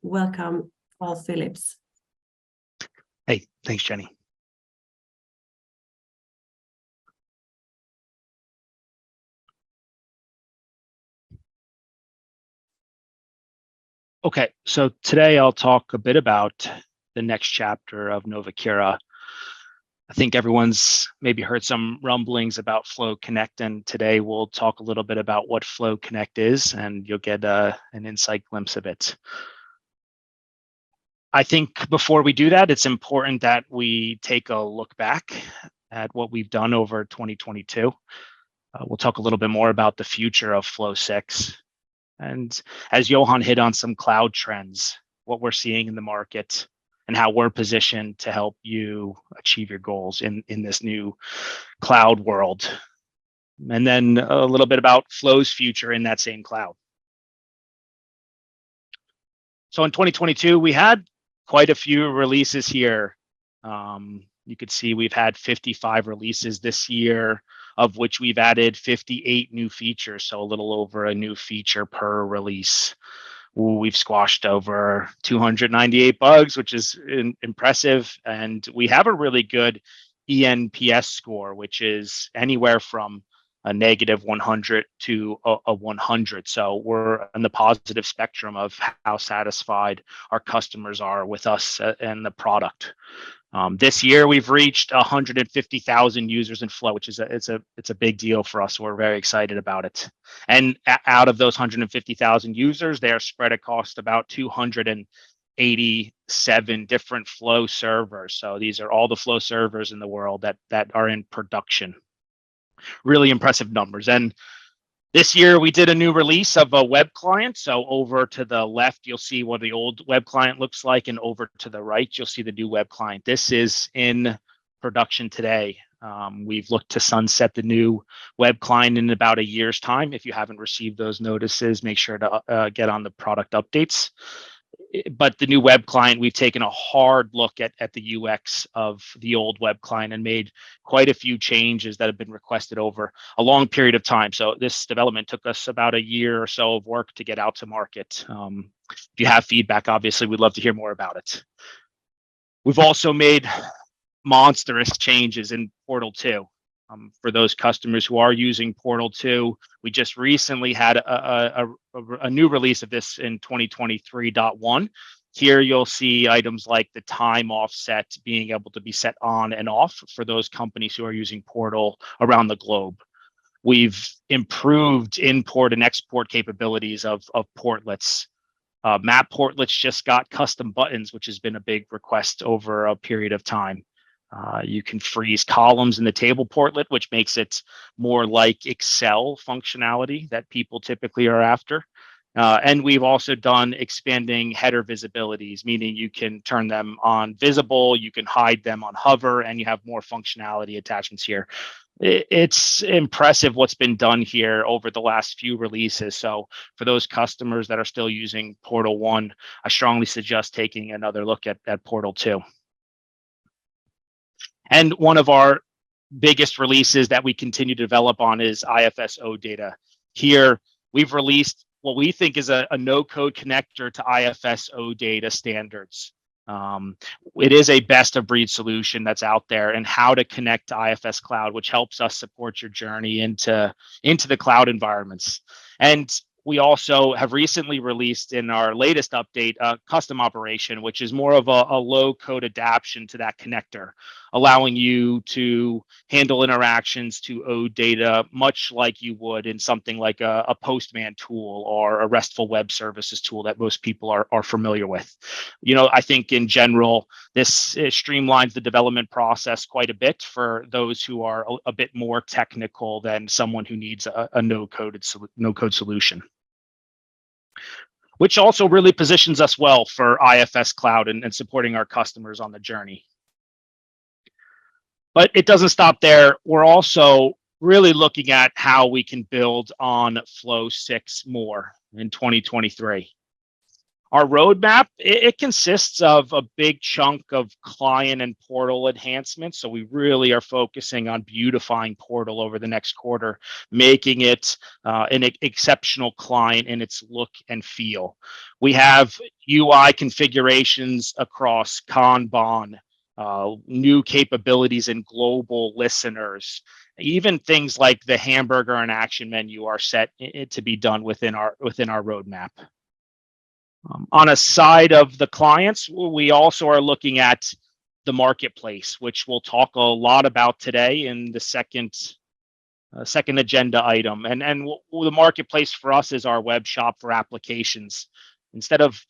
welcome Paul Phillips. Hey, thanks, Jenny. Okay, so today I'll talk a bit about the next chapter of Novacura. I think everyone's maybe heard some rumblings about Flow Connect, and today we'll talk a little bit about what Flow Connect is, and you'll get an insight glimpse of it. I think before we do that, it's important that we take a look back at what we've done over 2022. We'll talk a little bit more about the future of Flow 6. And as Johan hit on some cloud trends, what we're seeing in the market and how we're positioned to help you achieve your goals in this new cloud world. And then a little bit about Flow's future in that same cloud. So in 2022, we had quite a few releases here. You could see we've had 55 releases this year, of which we've added 58 new features, so a little over a new feature per release. We've squashed over 298 bugs, which is impressive, and we have a really good ENPS score, which is anywhere from a negative 100 to a 100. So we're on the positive spectrum of how satisfied our customers are with us and the product. This year we've reached 150,000 users in Flow, which is it's a big deal for us. So we're very excited about it. And out of those 150,000 users, they are spread across about 287 different Flow servers. So these are all the Flow servers in the world that are in production. Really impressive numbers. And this year we did a new release of a web client. So over to the left, you'll see what the old web client looks like, and over to the right, you'll see the new web client. This is in production today. We've looked to sunset the new web client in about a year's time. If you haven't received those notices, make sure to get on the product updates. But the new web client, we've taken a hard look at the UX of the old web client and made quite a few changes that have been requested over a long period of time. So this development took us about a year or so of work to get out to market. If you have feedback, obviously, we'd love to hear more about it. We've also made monstrous changes in Portal 2. For those customers who are using Portal 2, we just recently had a new release of this in 2023.1. Here you'll see items like the time offset being able to be set on and off for those companies who are using Portal around the globe. We've improved import and export capabilities of portlets. Map portlets just got custom buttons, which has been a big request over a period of time. You can freeze columns in the table portlet, which makes it more like Excel functionality that people typically are after. And we've also done expanding header visibilities, meaning you can turn them on visible, you can hide them on hover, and you have more functionality attachments here. It's impressive what's been done here over the last few releases. So for those customers that are still using Portal 1, I strongly suggest taking another look at Portal 2. And one of our biggest releases that we continue to develop on is IFS OData. Here, we've released what we think is a no-code connector to IFS OData standards. It is a best-of-breed solution that's out there, and how to connect to IFS Cloud, which helps us support your journey into the cloud environments. And we also have recently released in our latest update a custom operation, which is more of a low-code adaptation to that connector, allowing you to handle interactions to OData much like you would in something like a Postman tool or a RESTful web services tool that most people are familiar with. You know, I think in general, this streamlines the development process quite a bit for those who are a bit more technical than someone who needs a no-code solution, which also really positions us well for IFS Cloud and supporting our customers on the journey. But it doesn't stop there. We're also really looking at how we can build on Flow 6 more in 2023. Our roadmap, it consists of a big chunk of client and portal enhancements. So we really are focusing on beautifying portal over the next quarter, making it an exceptional client in its look and feel. We have UI configurations across Kanban, new capabilities in global listeners. Even things like the hamburger and action menu are set to be done within our roadmap. On a side of the clients, we also are looking at the marketplace, which we'll talk a lot about today in the second agenda item. And the marketplace for us is our web shop for applications. Instead of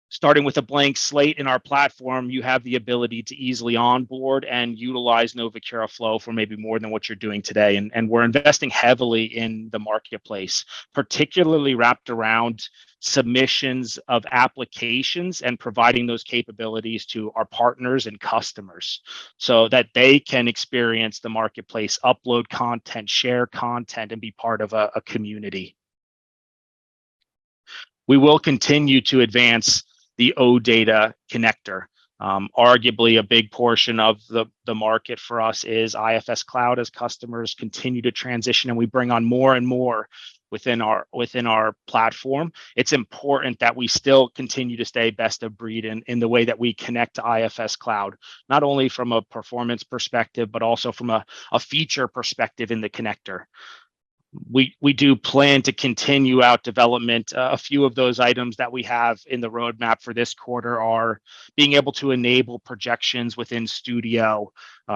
starting with a blank slate in our platform, you have the ability to easily onboard and utilize Novacura Flow for maybe more than what you're doing today. And we're investing heavily in the marketplace, particularly wrapped around submissions of applications and providing those capabilities to our partners and customers so that they can experience the marketplace, upload content, share content, and be part of a community. We will continue to advance the OData connector. Arguably a big portion of the market for us is IFS Cloud as customers continue to transition and we bring on more and more within our platform. It's important that we still continue to stay best of breed in the way that we connect to IFS Cloud, not only from a performance perspective, but also from a feature perspective in the connector. We do plan to continue out development. A few of those items that we have in the roadmap for this quarter are being able to enable projections within Studio,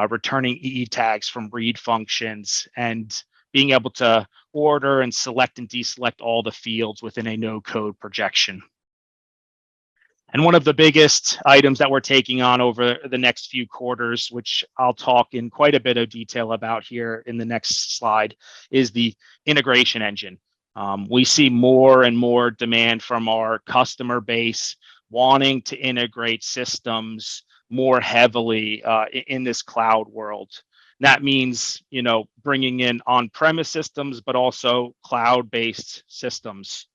returning EE tags from read functions, and being able to order and select and deselect all the fields within a no-code projection. And one of the biggest items that we're taking on over the next few quarters, which I'll talk in quite a bit of detail about here in the next slide, is the integration engine. We see more and more demand from our customer base wanting to integrate systems more heavily in this cloud world. And that means, bringing in on-premise systems, but also cloud-based systems.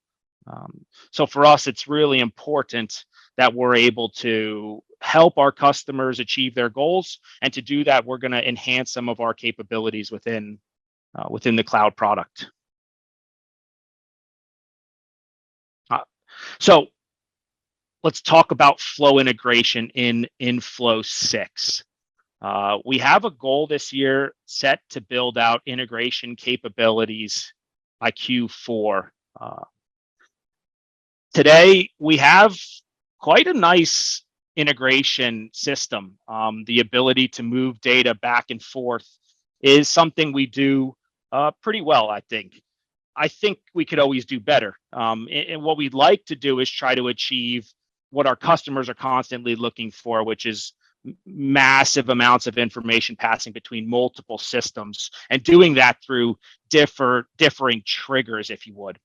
So for us, it's really important that we're able to help our customers achieve their goals. And to do that, we're going to enhance some of our capabilities within the cloud product. So let's talk about flow integration in Flow 6. We have a goal this year set to build out integration capabilities by Q4. Today, we have quite a nice integration system. The ability to move data back and forth is something we do pretty well, I think. I think we could always do better. And what we'd like to do is try to achieve what our customers are constantly looking for, which is massive amounts of information passing between multiple systems and doing that through differing triggers, if you would.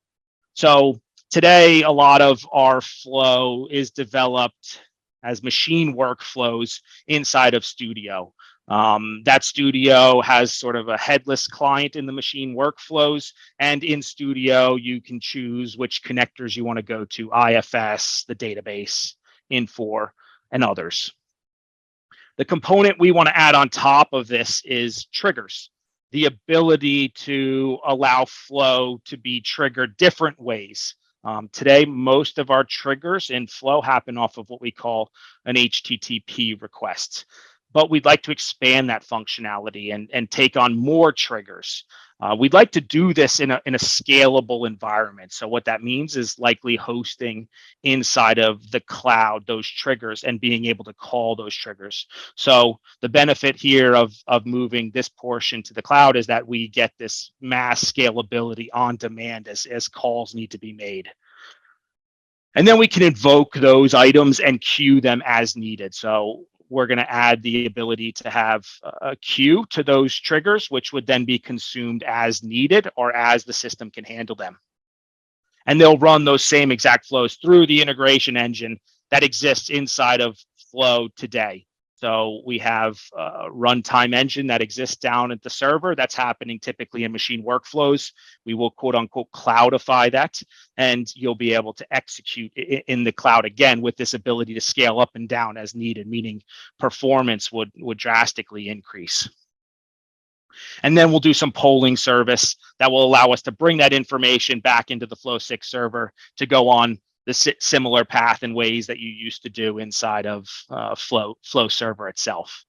So today, a lot of our flow is developed as machine workflows inside of Studio. That Studio has sort of a headless client in the machine workflows, and in Studio, you can choose which connectors you want to go to, IFS, the database, Infor, and others. The component we want to add on top of this is triggers, the ability to allow flow to be triggered different ways. Today, most of our triggers in Flow happen off of what we call an HTTP request, but we'd like to expand that functionality and take on more triggers. We'd like to do this in a scalable environment. So what that means is likely hosting inside of the cloud those triggers and being able to call those triggers. So the benefit here of moving this portion to the cloud is that we get this mass scalability on demand as calls need to be made. And then we can invoke those items and queue them as needed. So we're going to add the ability to have a queue to those triggers, which would then be consumed as needed or as the system can handle them. And they'll run those same exact flows through the integration engine that exists inside of Flow today. So we have a runtime engine that exists down at the server that's happening typically in machine workflows. We will quote unquote cloudify that, and you'll be able to execute in the cloud again with this ability to scale up and down as needed, meaning performance would drastically increase. And then we'll do some polling service that will allow us to bring that information back into the Flow 6 server to go on the similar path and ways that you used to do inside of Flow server itself.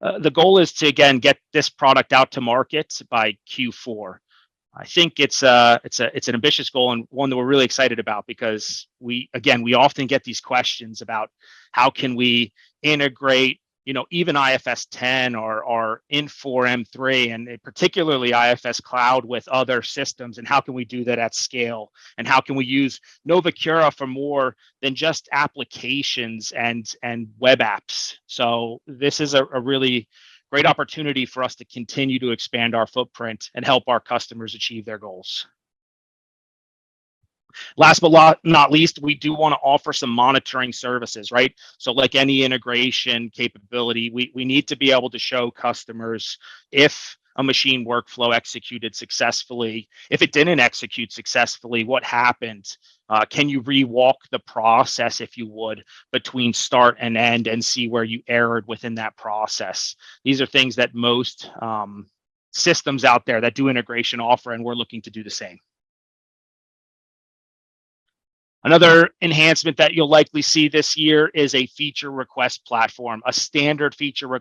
The goal is to, again, get this product out to market by Q4. I think it's an ambitious goal and one that we're really excited about, because we often get these questions about how can we integrate, even IFS 10 or Infor M3, and particularly IFS Cloud with other systems, and how can we do that at scale, and how can we use Novacura for more than just applications and web apps. So this is a really great opportunity for us to continue to expand our footprint and help our customers achieve their goals. Last but not least, we do want to offer some monitoring services, right? So like any integration capability, we need to be able to show customers if a machine workflow executed successfully. If it didn't execute successfully, what happened? Can you rewalk the process, if you would, between start and end and see where you erred within that process? These are things that most systems out there that do integration offer, and we're looking to do the same. Another enhancement that you'll likely see this year is a feature request platform, a standard feature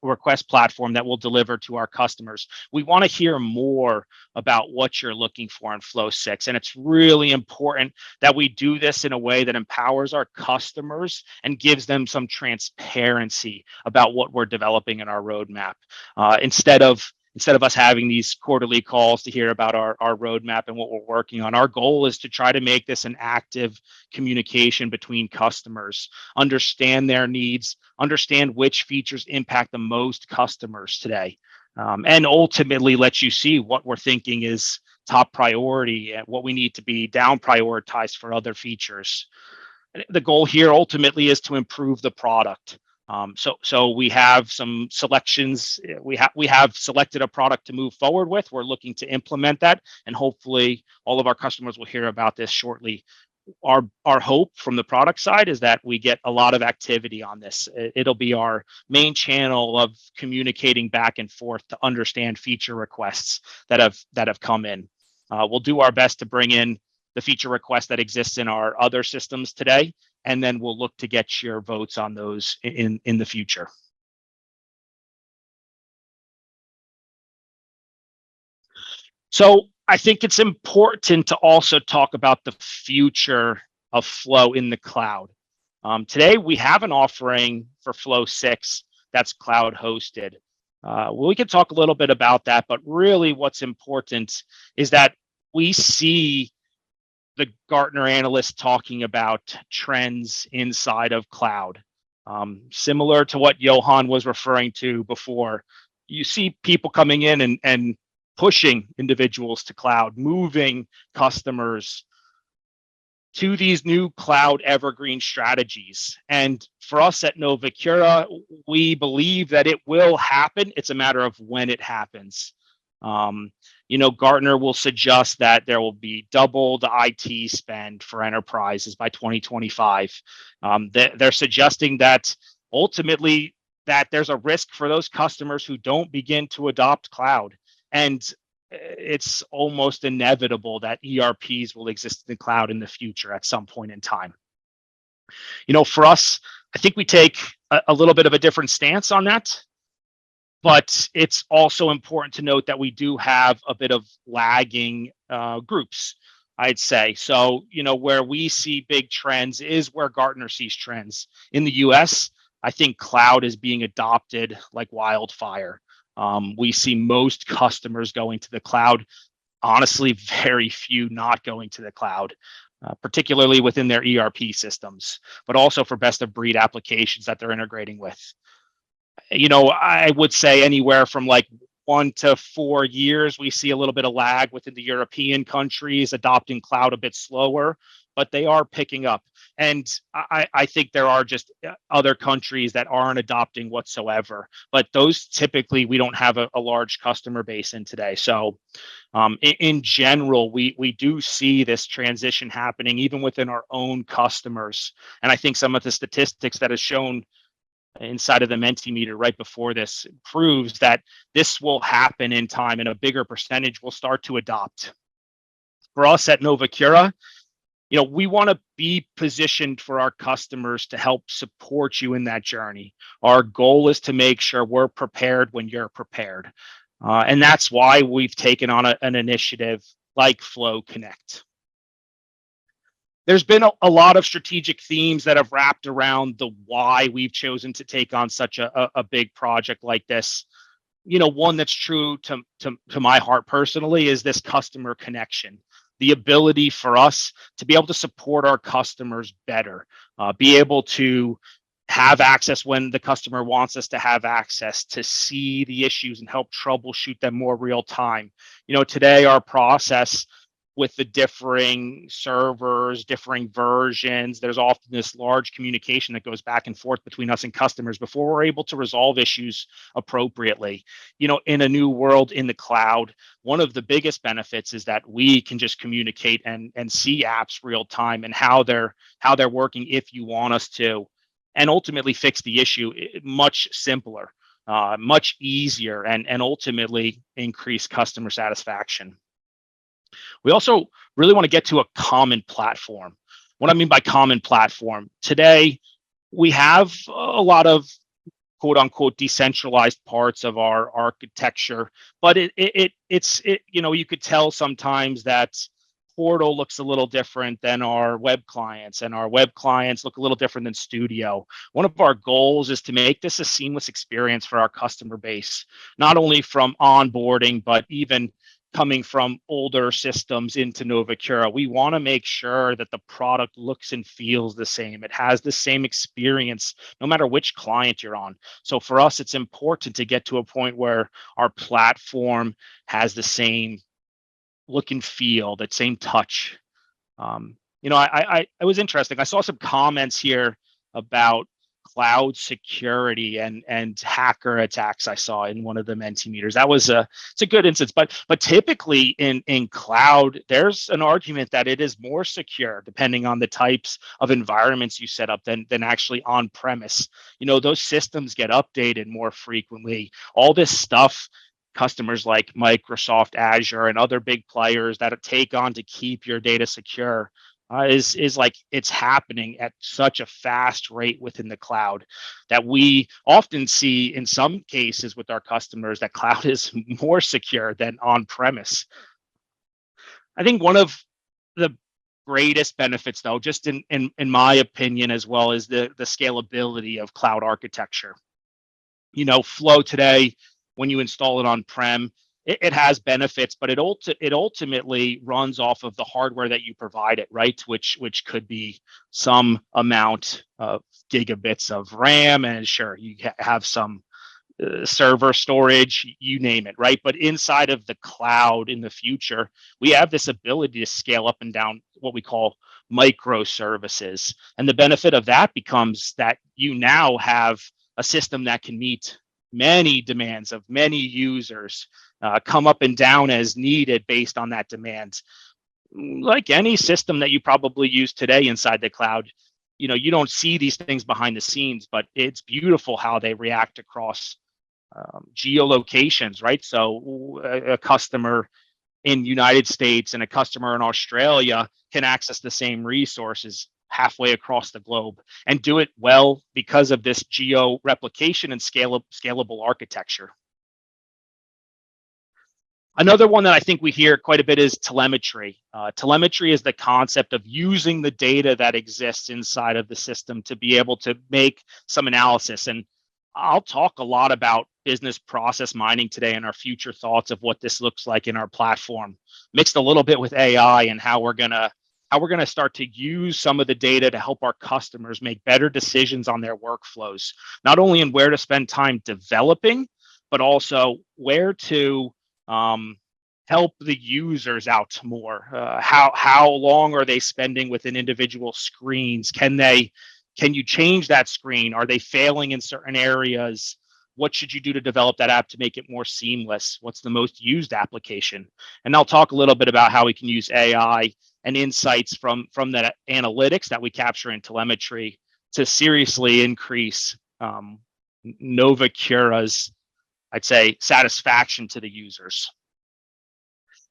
request platform that we'll deliver to our customers. We want to hear more about what you're looking for in Flow 6, and it's really important that we do this in a way that empowers our customers and gives them some transparency about what we're developing in our roadmap. Instead of us having these quarterly calls to hear about our roadmap and what we're working on, our goal is to try to make this an active communication between customers, understand their needs, understand which features impact the most customers today, and ultimately let you see what we're thinking is top priority and what we need to be down prioritized for other features. The goal here ultimately is to improve the product. So we have some selections. We have selected a product to move forward with. We're looking to implement that, and hopefully all of our customers will hear about this shortly. Our hope from the product side is that we get a lot of activity on this. It'll be our main channel of communicating back and forth to understand feature requests that have come in. We'll do our best to bring in the feature request that exists in our other systems today, and then we'll look to get your votes on those in the future. So I think it's important to also talk about the future of Flow in the cloud. Today, we have an offering for Flow 6 that's cloud hosted. We can talk a little bit about that, but really what's important is that we see the Gartner analysts talking about trends inside of cloud. Similar to what Johan was referring to before, you see people coming in and pushing individuals to cloud, moving customers to these new cloud evergreen strategies. And for us at Novacura, we believe that it will happen. It's a matter of when it happens. Gartner will suggest that there will be double the IT spend for enterprises by 2025. They're suggesting that ultimately that there's a risk for those customers who don't begin to adopt cloud. And it's almost inevitable that ERPs will exist in the cloud in the future at some point in time. For us, I think we take a little bit of a different stance on that. But it's also important to note that we do have a bit of lagging groups, I'd say. So, where we see big trends is where Gartner sees trends. In the US, I think cloud is being adopted like wildfire. We see most customers going to the cloud. Honestly, very few not going to the cloud, particularly within their ERP systems, but also for best of breed applications that they're integrating with. I would say anywhere from like 1 to 4 years, we see a little bit of lag within the European countries adopting cloud a bit slower, but they are picking up. And I think there are just other countries that aren't adopting whatsoever, but those typically we don't have a large customer base in today. So in general, we do see this transition happening even within our own customers. And I think some of the statistics that is shown inside of the Mentimeter right before this proves that this will happen in time, and a bigger percentage will start to adopt. For us at Novacura, we want to be positioned for our customers to help support you in that journey. Our goal is to make sure we're prepared when you're prepared. And that's why we've taken on an initiative like Flow Connect. There's been a lot of strategic themes that have wrapped around the why we've chosen to take on such a big project like this. One that's true to my heart personally is this customer connection. The ability for us to be able to support our customers better, be able to have access when the customer wants us to have access, to see the issues and help troubleshoot them more real time. Today our process with the differing servers, differing versions, there's often this large communication that goes back and forth between us and customers before we're able to resolve issues appropriately. In a new world in the cloud, one of the biggest benefits is that we can just communicate and see apps real time and how they're working if you want us to, and ultimately fix the issue much simpler, much easier, and ultimately increase customer satisfaction. We also really want to get to a common platform. What I mean by common platform, today we have a lot of quote unquote decentralized parts of our architecture, but it's you could tell sometimes that Portal looks a little different than our web clients, and our web clients look a little different than Studio. One of our goals is to make this a seamless experience for our customer base, not only from onboarding, but even coming from older systems into Novacura. We want to make sure that the product looks and feels the same. It has the same experience, no matter which client you're on. So for us, it's important to get to a point where our platform has the same look and feel, that same touch. It was interesting. I saw some comments here about cloud security and hacker attacks. I saw in one of the Mentimeters. That was it's a good instance, but typically in cloud, there's an argument that it is more secure depending on the types of environments you set up than actually on premise. Those systems get updated more frequently. All this stuff, customers like Microsoft Azure and other big players that take on to keep your data secure, is like it's happening at such a fast rate within the cloud that we often see in some cases with our customers that cloud is more secure than on premise. I think one of the greatest benefits, though, just in my opinion as well, is the scalability of cloud architecture. Flow today, when you install it on prem, it has benefits, but it ultimately runs off of the hardware that you provide it, right? Which could be some amount of gigabits of RAM, and sure, you have some server storage, you name it, right? But inside of the cloud in the future, we have this ability to scale up and down what we call microservices. And the benefit of that becomes that you now have a system that can meet many demands of many users, come up and down as needed based on that demand. Like any system that you probably use today inside the cloud, you don't see these things behind the scenes, but it's beautiful how they react across geolocations, right? So a customer in United States and a customer in Australia can access the same resources halfway across the globe and do it well because of this geo replication and scalable architecture. Another one that I think we hear quite a bit is telemetry. Telemetry is the concept of using the data that exists inside of the system to be able to make some analysis. And I'll talk a lot about business process mining today and our future thoughts of what this looks like in our platform, mixed a little bit with AI and how we're gonna start to use some of the data to help our customers make better decisions on their workflows, not only in where to spend time developing, but also where to help the users out more. How long are they spending within individual screens? Can you change that screen? Are they failing in certain areas? What should you do to develop that app to make it more seamless? What's the most used application? And I'll talk a little bit about how we can use AI and insights that analytics that we capture in telemetry to seriously increase Novacura's, I'd say, satisfaction to the users.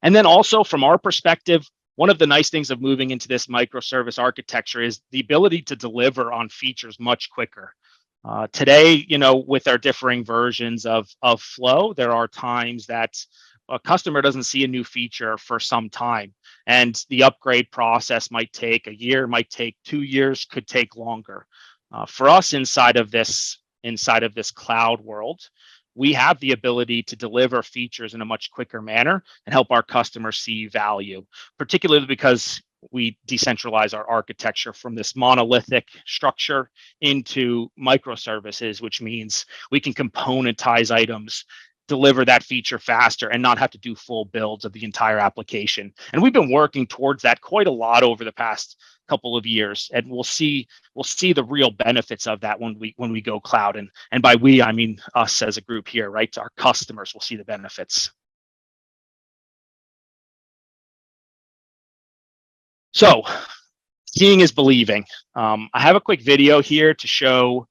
And then also from our perspective, one of the nice things of moving into this microservice architecture is the ability to deliver on features much quicker. Today, with our differing versions of Flow, there are times that a customer doesn't see a new feature for some time, and the upgrade process might take a year, might take 2 years, could take longer. For us inside of this cloud world, we have the ability to deliver features in a much quicker manner and help our customers see value, particularly because we decentralize our architecture from this monolithic structure into microservices, which means we can componentize items, deliver that feature faster, and not have to do full builds of the entire application. And we've been working towards that quite a lot over the past couple of years, and we'll see the real benefits of that when we go cloud. And by we, I mean us as a group here, right? Our customers will see the benefits. So, seeing is believing. I have a quick video here to show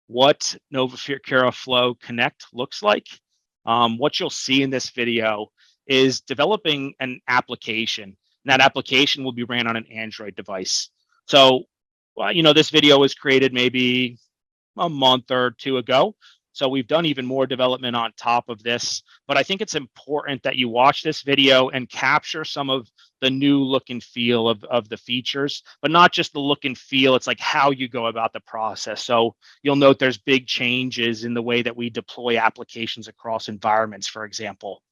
what Novacura Flow Connect looks like. What you'll see in this video is developing an application. And that application will be ran on an Android device. So, this video was created maybe a month or two ago. So we've done even more development on top of this, but I think it's important that you watch this video and capture some of the new look and feel of the features, but not just the look and feel, it's like how you go about the process. So you'll note there's big changes in the way that we deploy applications across environments, for example.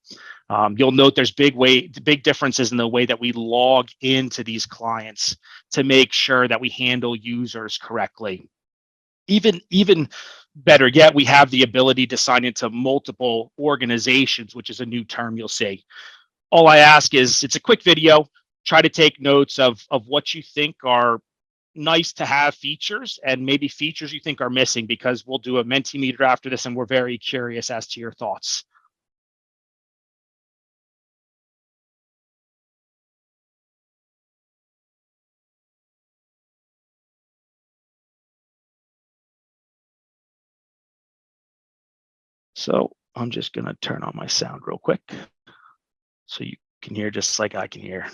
You'll note there's big differences in the way that we log into these clients to make sure that we handle users correctly. Even better yet, we have the ability to sign into multiple organizations, which is a new term you'll see. All I ask is, it's a quick video. Try to take notes of what you think are nice to have features and maybe features you think are missing, because we'll do a Mentimeter after this and we're very curious as to your thoughts. So I'm just going to turn on my sound real quick so you can hear just like I can hear.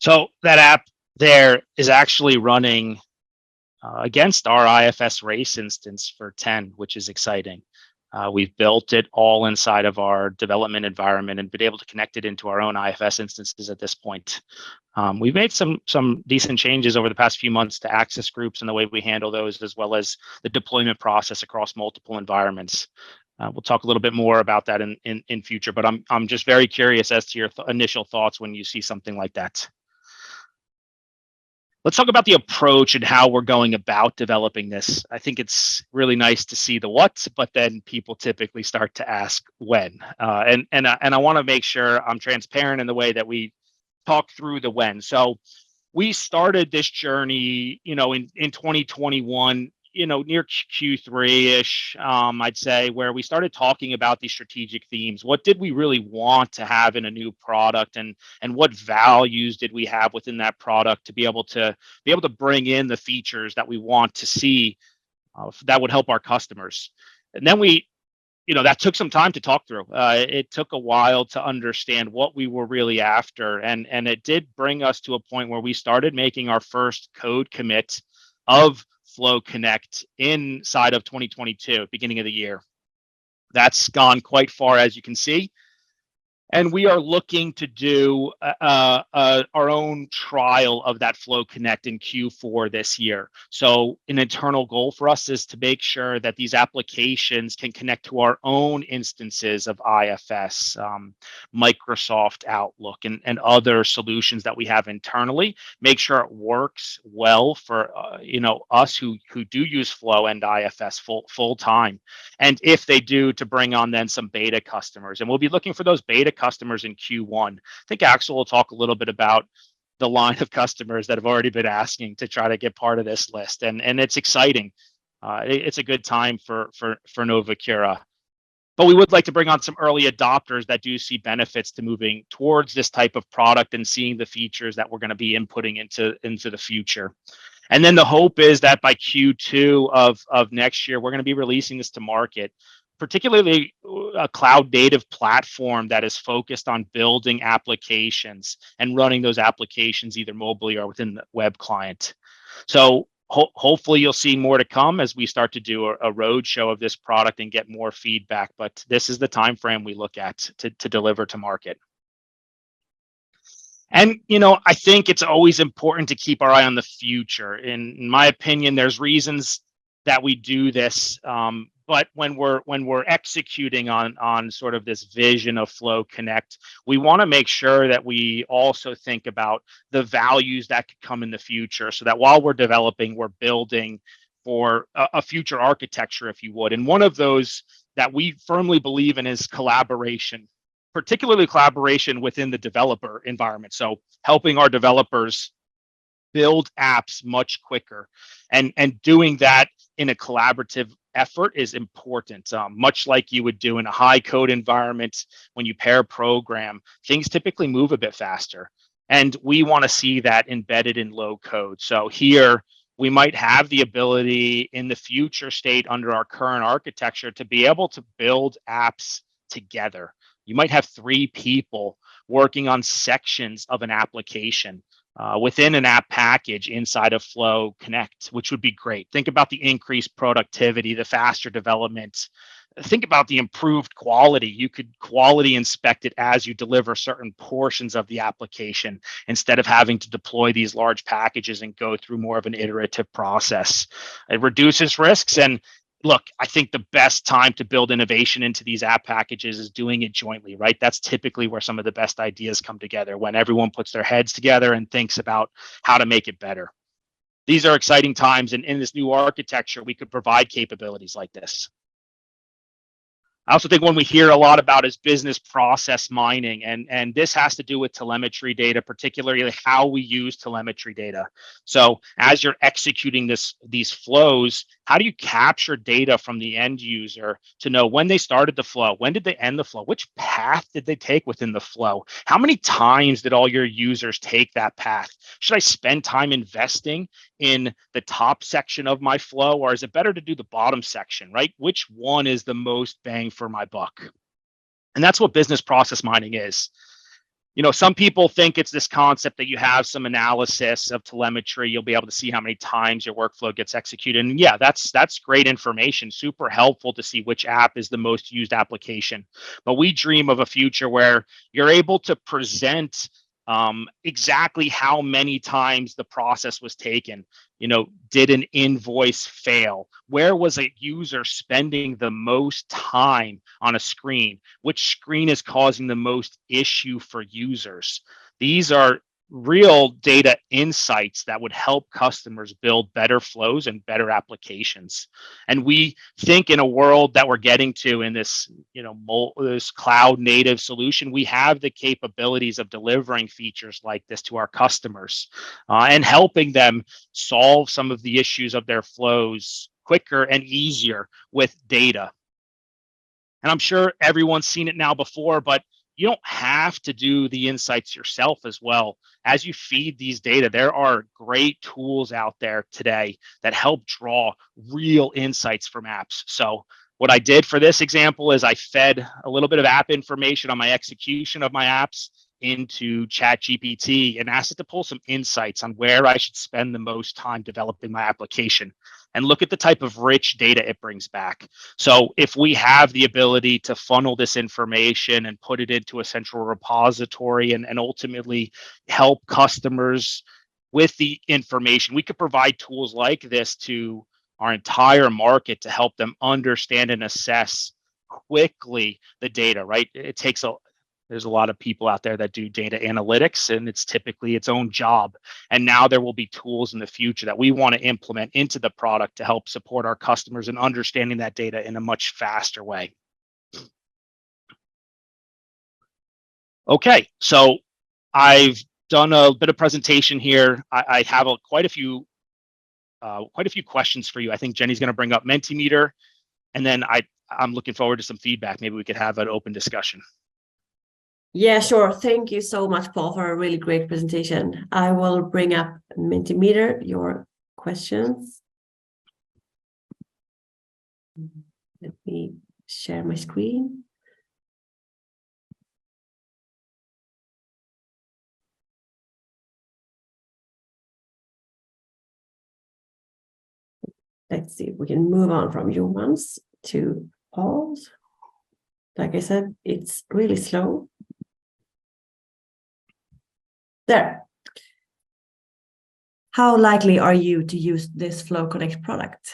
So that app there is actually running against our IFS race instance for 10, which is exciting. We've built it all inside of our development environment and been able to connect it into our own IFS instances at this point. We've made some decent changes over the past few months to access groups and the way we handle those, as well as the deployment process across multiple environments. We'll talk a little bit more about that in future, but I'm just very curious as to your initial thoughts when you see something like that. Let's talk about the approach and how we're going about developing this. I think it's really nice to see the what, but then people typically start to ask when. And I want to make sure I'm transparent in the way that we talk through the when. So we started this journey, in 2021, near Q3-ish, I'd say, where we started talking about these strategic themes. What did we really want to have in a new product, and what values did we have within that product to be able to bring in the features that we want to see that would help our customers. And then that took some time to talk through. It took a while to understand what we were really after. And it did bring us to a point where we started making our first code commit of Flow Connect inside of 2022, beginning of the year. That's gone quite far, as you can see. And we are looking to do our own trial of that Flow Connect in Q4 this year. So an internal goal for us is to make sure that these applications can connect to our own instances of IFS, Microsoft Outlook, and other solutions that we have internally. Make sure it works well for us who do use Flow and IFS full time. And if they do, to bring on then some beta customers. And we'll be looking for those beta customers in Q1. I think Axel will talk a little bit about the line of customers that have already been asking to try to get part of this list. And it's exciting. It's a good time for Novacura. But we would like to bring on some early adopters that do see benefits to moving towards this type of product and seeing the features that we're going to be inputting into the future. And then the hope is that by Q2 of next year, we're going to be releasing this to market, particularly a cloud native platform that is focused on building applications and running those applications either mobilely or within the web client. So hopefully you'll see more to come as we start to do a roadshow of this product and get more feedback. But this is the time frame we look at to deliver to market. And, I think it's always important to keep our eye on the future. In my opinion, there's reasons that we do this. But when we're executing on sort of this vision of Flow Connect, we want to make sure that we also think about the values that could come in the future, so that while we're developing, we're building for a future architecture, if you would. And one of those that we firmly believe in is collaboration, particularly collaboration within the developer environment. So helping our developers build apps much quicker, and doing that in a collaborative effort is important. Much like you would do in a high code environment, when you pair program, things typically move a bit faster. And we want to see that embedded in low code. So here we might have the ability in the future state under our current architecture to be able to build apps together. You might have 3 people working on sections of an application within an app package inside of Flow Connect, which would be great. Think about the increased productivity, the faster development. Think about the improved quality. You could quality inspect it as you deliver certain portions of the application instead of having to deploy these large packages and go through more of an iterative process. It reduces risks. And look, I think the best time to build innovation into these app packages is doing it jointly, right? That's typically where some of the best ideas come together, when everyone puts their heads together and thinks about how to make it better. These are exciting times, and in this new architecture, we could provide capabilities like this. I also think one we hear a lot about is business process mining, and this has to do with telemetry data, particularly how we use telemetry data. So as you're executing these flows, how do you capture data from the end user to know when they started the flow, when did they end the flow, which path did they take within the flow, how many times did all your users take that path? Should I spend time investing in the top section of my flow, or is it better to do the bottom section, right? Which one is the most bang for my buck? And that's what business process mining is. some people think it's this concept that you have some analysis of telemetry. You'll be able to see how many times your workflow gets executed. And yeah, that's great information, super helpful to see which app is the most used application. But we dream of a future where you're able to present exactly how many times the process was taken. Did an invoice fail? Where was a user spending the most time on a screen? Which screen is causing the most issue for users? These are real data insights that would help customers build better flows and better applications. And we think in a world that we're getting to in this, this cloud native solution, we have the capabilities of delivering features like this to our customers and helping them solve some of the issues of their flows quicker and easier with data. And I'm sure everyone's seen it now before, but you don't have to do the insights yourself as well. As you feed these data, there are great tools out there today that help draw real insights from apps. So what I did for this example is I fed a little bit of app information on my execution of my apps into ChatGPT and asked it to pull some insights on where I should spend the most time developing my application, and look at the type of rich data it brings back. So if we have the ability to funnel this information and put it into a central repository and ultimately help customers with the information, we could provide tools like this to our entire market to help them understand and assess quickly the data, right? There's a lot of people out there that do data analytics, and it's typically its own job. And now there will be tools in the future that we want to implement into the product to help support our customers in understanding that data in a much faster way. Okay, so I've done a bit of presentation here. I have quite a few questions for you. I think Jenny's going to bring up Mentimeter, and then I'm looking forward to some feedback. Maybe we could have an open discussion. Yeah, sure. Thank you so much, Paul, for a really great presentation. I will bring up Mentimeter, your questions. Let me share my screen. Let's see if we can move on from your ones to Paul's. Like I said, it's really slow. There. How likely are you to use this Flow Connect product?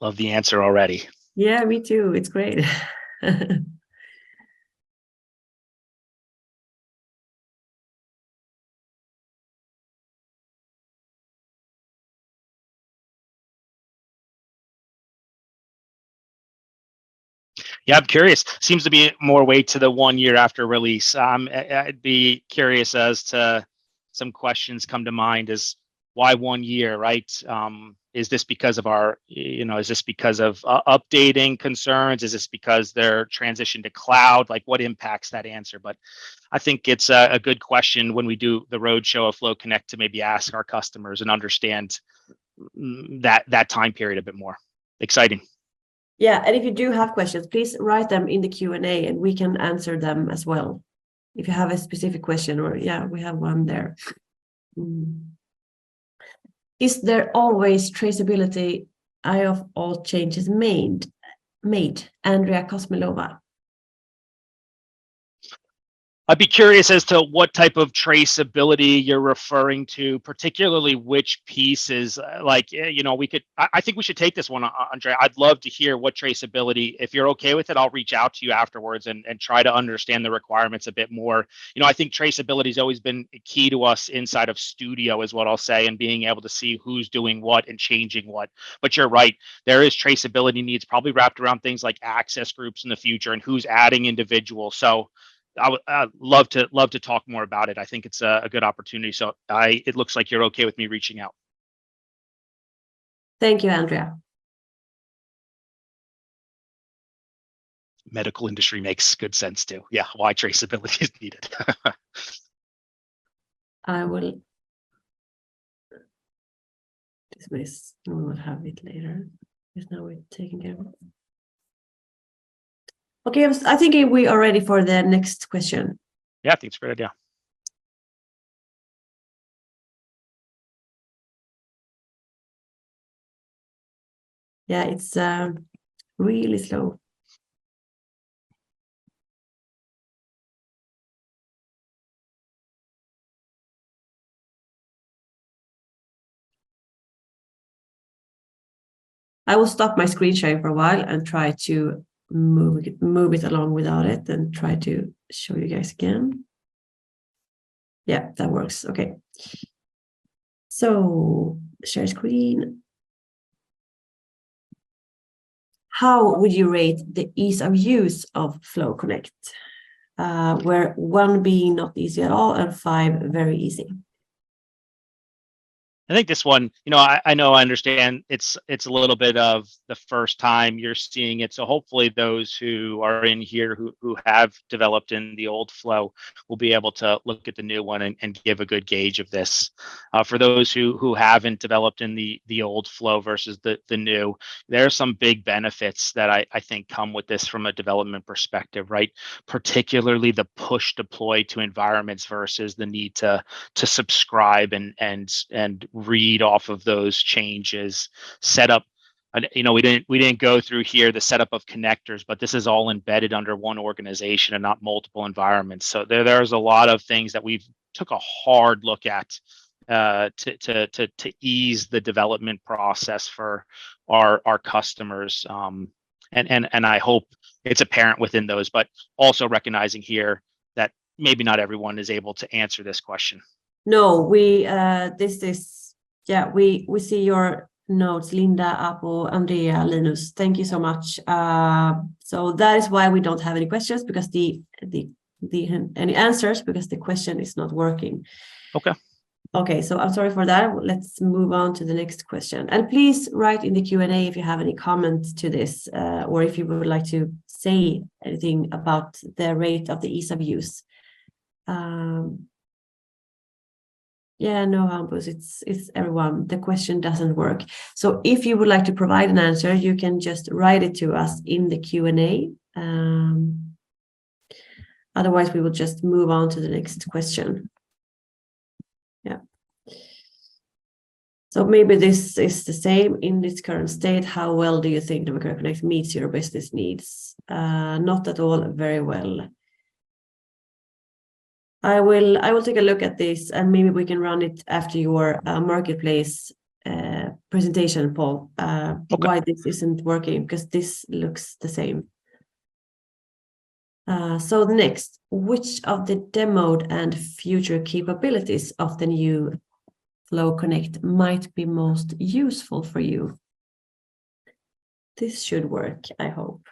Love the answer already. Yeah, me too. It's great. Yeah, I'm curious. Seems to be more weight to the 1 year after release. I'd be curious as to some questions come to mind is why 1 year, right? Is this because of is this because of updating concerns? Is this because they're transitioned to cloud? Like what impacts that answer? But I think it's a good question when we do the roadshow of Flow Connect to maybe ask our customers and understand that time period a bit more. Exciting. Yeah, and if you do have questions, please write them in the Q&A and we can answer them as well. If you have a specific question, or yeah, we have one there. Is there always traceability of all changes made? Andrea Kosmilova. I'd be curious as to what type of traceability you're referring to, particularly which pieces. I think we should take this one, Andrea. I'd love to hear what traceability. If you're okay with it, I'll reach out to you afterwards and try to understand the requirements a bit more. I think traceability has always been key to us inside of Studio, is what I'll say, and being able to see who's doing what and changing what. But you're right, there is traceability needs probably wrapped around things like access groups in the future and who's adding individuals. So I'd love to talk more about it. I think it's a good opportunity. So it looks like you're okay with me reaching out. Thank you, Andrea. Medical industry makes good sense too. Yeah, why traceability is needed. I will dismiss. We will have it later because now we're taking care of it. Okay, I think we are ready for the next question. Yeah, I think it's a great idea. Yeah, it's really slow. I will stop my screen sharing for a while and try to move it along without it and try to show you guys again. Yeah, that works. Okay. So share screen. How would you rate the ease of use of Flow Connect? Where 1 being not easy at all and 5 very easy. I think this one, I understand it's a little bit of the first time you're seeing it. So hopefully those who are in here who have developed in the old flow will be able to look at the new one and give a good gauge of this. For those who haven't developed in the old flow versus the new, there are some big benefits that I think come with this from a development perspective, right? Particularly the push deploy to environments versus the need to subscribe and read off of those changes, set up. We didn't go through here the setup of connectors, but this is all embedded under one organization and not multiple environments. So there's a lot of things that we've took a hard look at to ease the development process for our customers. And I hope it's apparent within those, but also recognizing here that maybe not everyone is able to answer this question. No, we see your notes, Linda, Apo, Andrea, Linus. Thank you so much. So that is why we don't have any questions, because any answers, because the question is not working. Okay. Okay, so I'm sorry for that. Let's move on to the next question. And please write in the Q&A if you have any comments to this, or if you would like to say anything about the rate of the ease of use. Yeah, no, Hampus, it's everyone. The question doesn't work. So if you would like to provide an answer, you can just write it to us in the Q&A. Otherwise, we will just move on to the next question. Yeah. So maybe this is the same in its current state. How well do you think the Novacare Connect meets your business needs? Not at all very well. I will take a look at this, and maybe we can run it after your marketplace presentation, Paul. Okay. Why this isn't working, because this looks the same. So the next, which of the demoed and future capabilities of the new Flow Connect might be most useful for you? This should work, I hope.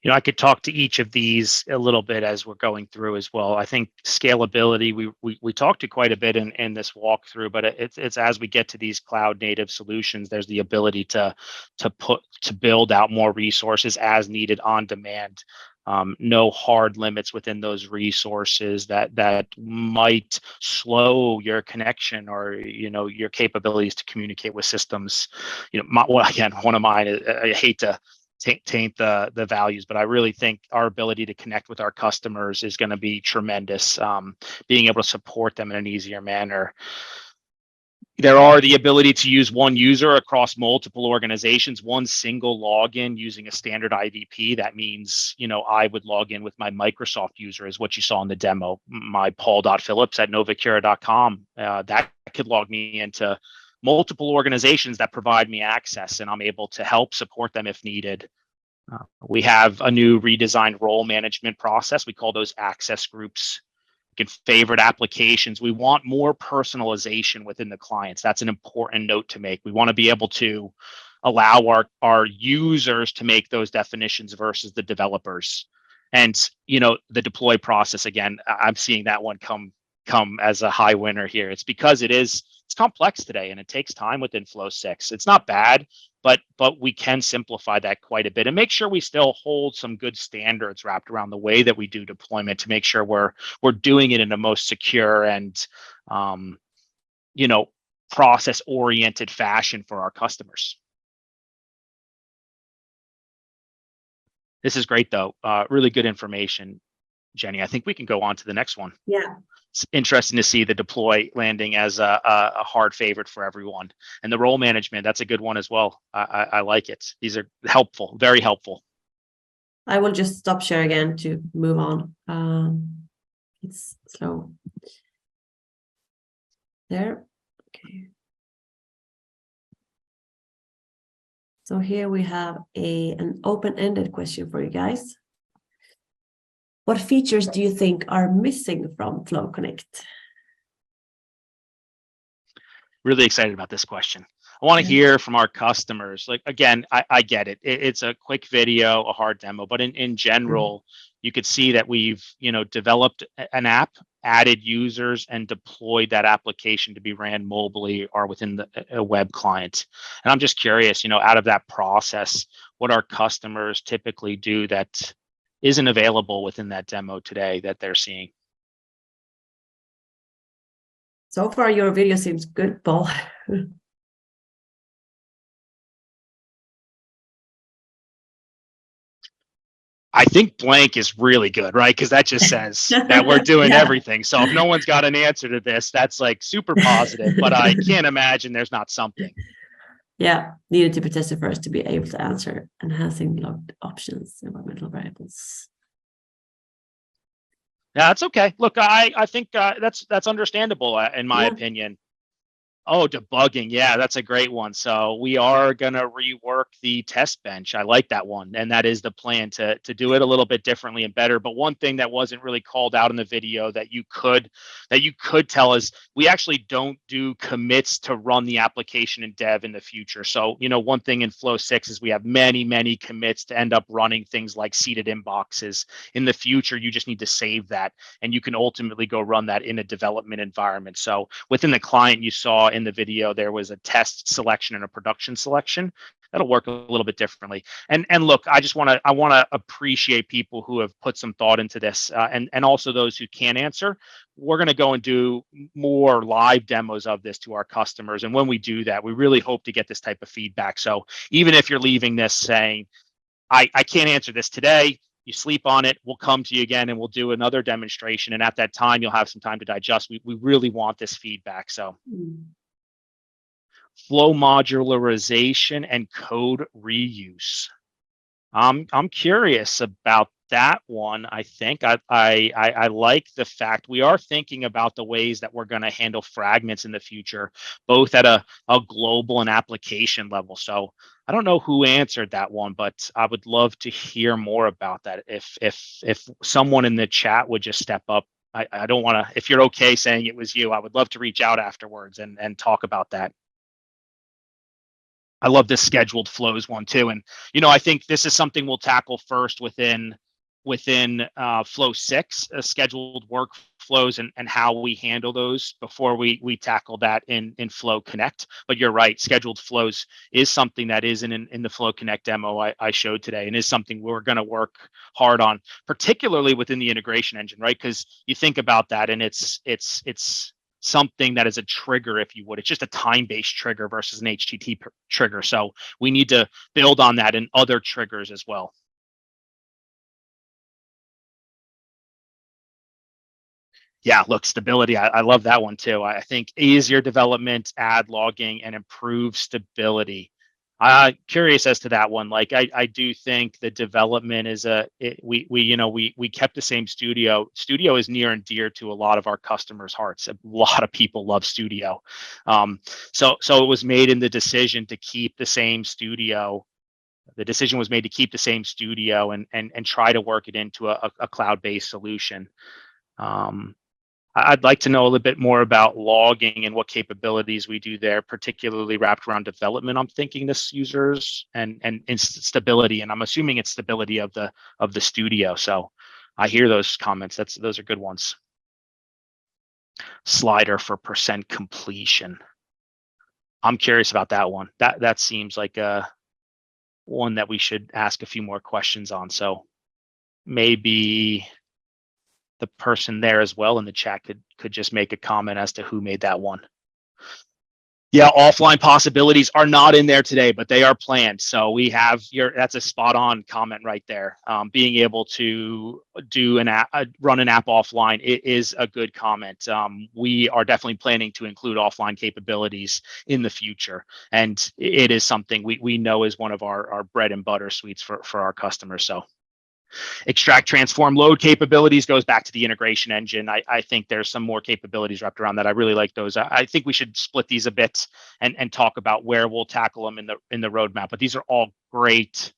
I could talk to each of these a little bit as we're going through as well. I think scalability, we talked to quite a bit in this walkthrough, but it's as we get to these cloud native solutions, there's the ability to build out more resources as needed on demand. No hard limits within those resources that might slow your connection or your capabilities to communicate with systems. Again, one of mine, I hate to taint the values, but I really think our ability to connect with our customers is going to be tremendous. Being able to support them in an easier manner. There are the ability to use one user across multiple organizations, one single login using a standard IVP. That means, I would log in with my Microsoft user, is what you saw in the demo, my paul.phillips@novacura.com. That could log me into multiple organizations that provide me access, and I'm able to help support them if needed. We have a new redesigned role management process. We call those access groups. We can favorite applications. We want more personalization within the clients. That's an important note to make. We want to be able to allow our users to make those definitions versus the developers. And the deploy process, again, I'm seeing that one come as a high winner here. It's because it's complex today and it takes time within Flow 6. It's not bad, but we can simplify that quite a bit and make sure we still hold some good standards wrapped around the way that we do deployment to make sure we're doing it in the most secure and process oriented fashion for our customers. This is great though. Really good information, Jenny. I think we can go on to the next one. Yeah. It's interesting to see the deploy landing as a hard favorite for everyone. And the role management, that's a good one as well. I like it. These are helpful, very helpful. I will just stop share again to move on. It's slow. There. Okay. So here we have an open-ended question for you guys. What features do you think are missing from Flow Connect? Really excited about this question. I want to hear from our customers. Like, again, I get it. It's a quick video, a hard demo, but in general, you could see that we've, developed an app, added users, and deployed that application to be ran mobilely or within a web client. And I'm just curious, out of that process, what our customers typically do that isn't available within that demo today that they're seeing. So far, your video seems good, Paul. I think blank is really good, right? Because that just says that we're doing everything. So if no one's got an answer to this, that's like super positive, but I can't imagine there's not something. Yeah, needed to be tested first to be able to answer enhancing logged options, environmental variables. Yeah, that's okay. Look, I think that's understandable in my opinion. Oh, debugging. Yeah, that's a great one. So we are going to rework the test bench. I like that one. And that is the plan to do it a little bit differently and better. But one thing that wasn't really called out in the video that you could tell is we actually don't do commits to run the application in dev in the future. So, one thing in Flow 6 is we have many, many commits to end up running things like seeded inboxes. In the future, you just need to save that and you can ultimately go run that in a development environment. So within the client, you saw in the video, there was a test selection and a production selection. That'll work a little bit differently. And look, I want to appreciate people who have put some thought into this, and also those who can't answer. We're going to go and do more live demos of this to our customers. And when we do that, we really hope to get this type of feedback. So even if you're leaving this saying, I can't answer this today, you sleep on it, we'll come to you again and we'll do another demonstration. And at that time, you'll have some time to digest. We really want this feedback. So flow modularization and code reuse. I'm curious about that one. I think I like the fact we are thinking about the ways that we're going to handle fragments in the future, both at a global and application level. So I don't know who answered that one, but I would love to hear more about that. If someone in the chat would just step up. I don't want to, if you're okay saying it was you, I would love to reach out afterwards and talk about that. I love this scheduled flows one too. And, I think this is something we'll tackle first within Flow 6, scheduled workflows and how we handle those before we tackle that in Flow Connect. But you're right, scheduled flows is something that isn't in the Flow Connect demo I showed today, and is something we're going to work hard on, particularly within the integration engine, right? Because you think about that and it's something that is a trigger, if you would. It's just a time-based trigger versus an HTTP trigger. So we need to build on that in other triggers as well. Yeah, look, stability. I love that one too. I think easier development, add logging, and improve stability. Curious as to that one. Like I do think the development is we kept the same studio. Studio is near and dear to a lot of our customers' hearts. A lot of people love Studio. So it was made in the decision to keep the same studio. The decision was made to keep the same studio and try to work it into a cloud-based solution. I'd like to know a little bit more about logging and what capabilities we do there, particularly wrapped around development. I'm thinking this users and stability, and I'm assuming it's stability of the studio. So I hear those comments. Those are good ones. Slider for percent completion. I'm curious about that one. That seems like a one that we should ask a few more questions on. So maybe the person there as well in the chat could just make a comment as to who made that one. Yeah, offline possibilities are not in there today, but they are planned. So we have that's a spot on comment right there. Being able to do an app, run an app offline, it is a good comment. We are definitely planning to include offline capabilities in the future. And it is something we know is one of our bread and butter suites for our customers. So extract, transform, load capabilities goes back to the integration engine. I think there's some more capabilities wrapped around that. I really like those. I think we should split these a bit and talk about where we'll tackle them in the roadmap. But these are all great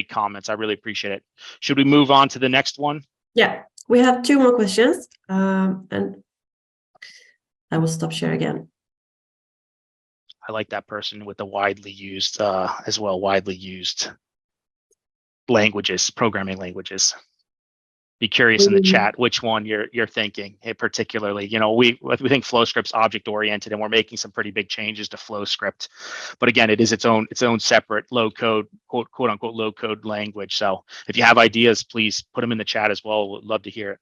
comments. I really appreciate it. Should we move on to the next one? Yeah, we have 2 more questions, and I will stop share again. I like that person with the widely used as well, widely used languages, programming languages. Be curious in the chat which one you're thinking, particularly. We think FlowScript's object oriented, and we're making some pretty big changes to FlowScript. But again, it is its own separate low code, quote unquote low code language. So if you have ideas, please put them in the chat as well. We'd love to hear it.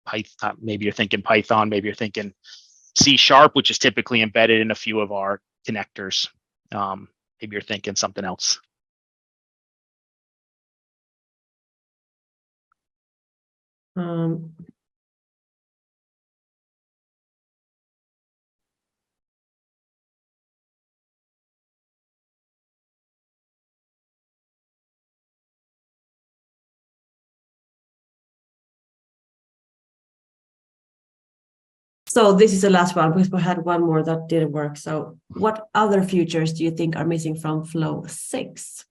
Python, maybe you're thinking Python, maybe you're thinking C#, which is typically embedded in a few of our connectors. Maybe you're thinking something else. So this is the last one, because we had one more that didn't work. So what other features do you think are missing from Flow 6?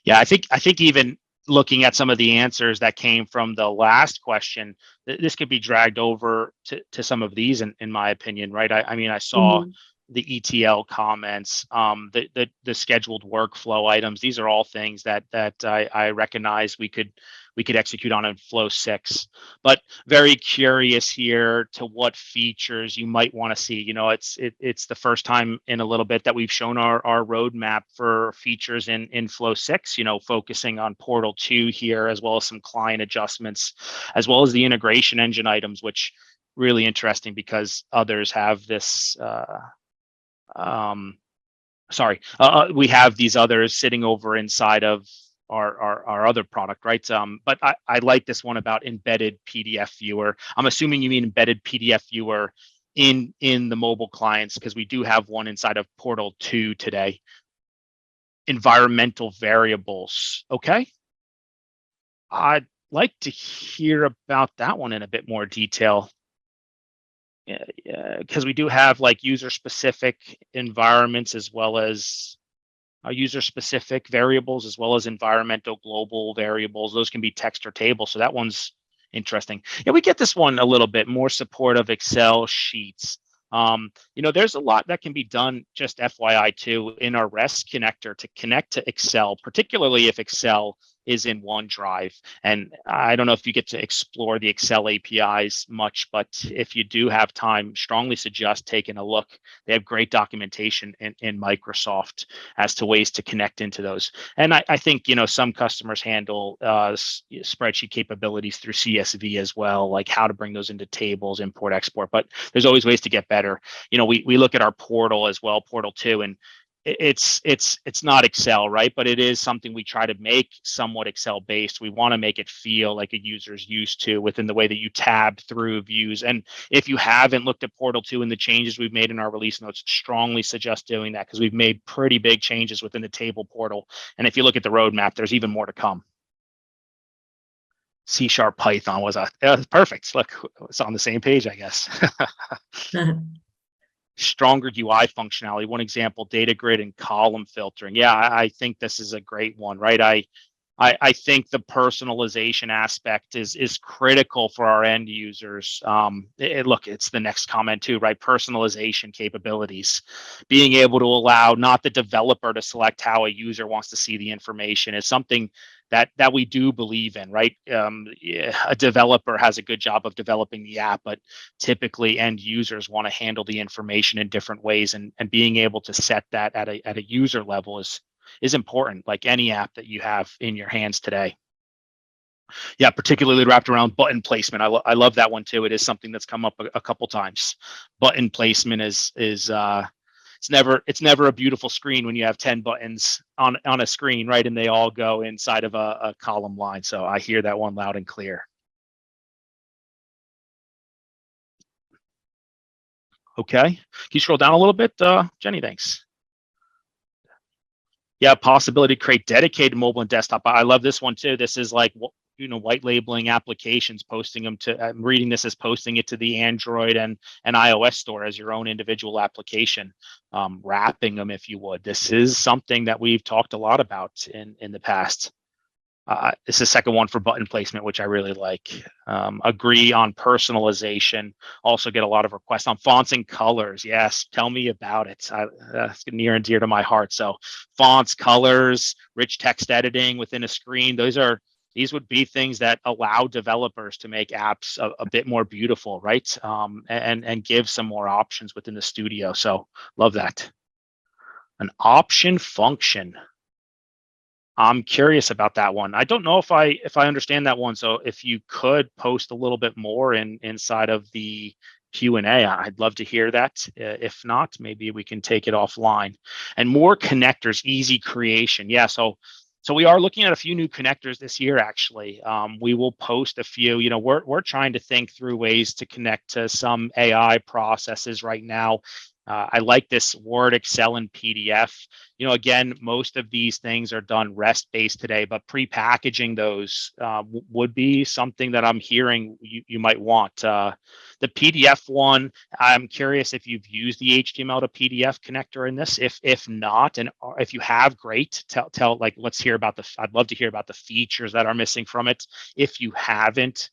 Yeah, I think even looking at some of the answers that came from the last question, this could be dragged over to some of these, in my opinion, right? I mean, I saw the ETL comments, the scheduled workflow items. These are all things that I recognize we could execute on in Flow 6. But very curious here to what features you might want to see. It's the first time in a little bit that we've shown our roadmap for features in Flow 6, focusing on Portal 2 here, as well as some client adjustments, as well as the integration engine items, which really interesting because others have this we have these others sitting over inside of our other product, right? But I like this one about embedded PDF viewer. I'm assuming you mean embedded PDF viewer in the mobile clients, because we do have one inside of Portal 2 today. Environmental variables. Okay. I'd like to hear about that one in a bit more detail. Because we do have like user specific environments, as well as user specific variables, as well as environmental global variables. Those can be text or table. So that one's interesting. Yeah, we get this one a little bit more support of Excel sheets. There's a lot that can be done, just FYI too, in our REST connector to connect to Excel, particularly if Excel is in OneDrive. And I don't know if you get to explore the Excel APIs much, but if you do have time, strongly suggest taking a look. They have great documentation in Microsoft as to ways to connect into those. And I think, some customers handle spreadsheet capabilities through CSV as well, like how to bring those into tables, import, export, but there's always ways to get better. We look at our portal as well, Portal 2, and it's not Excel, right? But it is something we try to make somewhat Excel based. We want to make it feel like a user's used to within the way that you tab through views. And if you haven't looked at Portal 2 and the changes we've made in our release notes, strongly suggest doing that, because we've made pretty big changes within the table portal. And if you look at the roadmap, there's even more to come. C# Python was perfect. Look, it's on the same page, I guess. Stronger UI functionality. One example, data grid and column filtering. Yeah, I think this is a great one, right? I think the personalization aspect is critical for our end users. Look, it's the next comment too, right? Personalization capabilities, being able to allow not the developer to select how a user wants to see the information is something that we do believe in, right? A developer has a good job of developing the app, but typically end users want to handle the information in different ways, and being able to set that at a user level is important, like any app that you have in your hands today. Yeah, particularly wrapped around button placement. I love that one too. It is something that's come up a couple times. Button placement is it's never a beautiful screen when you have 10 buttons on a screen, right? And they all go inside of a column line. So I hear that one loud and clear. Okay. Can you scroll down a little bit, Jenny? Thanks. Yeah, possibility to create dedicated mobile and desktop. I love this one too. This is like, white labeling applications, posting them to, I'm reading this as posting it to the Android and iOS store as your own individual application, wrapping them, if you would. This is something that we've talked a lot about in the past. It's the second one for button placement, which I really like. Agree on personalization. Also get a lot of requests on fonts and colors. Yes, tell me about it. It's near and dear to my heart. So fonts, colors, rich text editing within a screen. These would be things that allow developers to make apps a bit more beautiful, right? And give some more options within the studio. So love that. An option function. I'm curious about that one. I don't know if I understand that one. So if you could post a little bit more inside of the Q&A, I'd love to hear that. If not, maybe we can take it offline. And more connectors, easy creation. Yeah, so we are looking at a few new connectors this year, actually. We will post a few. We're trying to think through ways to connect to some AI processes right now. I like this Word, Excel, and PDF. Again, most of these things are done REST-based today, but pre-packaging those would be something that I'm hearing you might want. The PDF one, I'm curious if you've used the HTML to PDF connector in this. If not, and if you have, great. Tell let's hear about I'd love to hear about the features that are missing from it. If you haven't,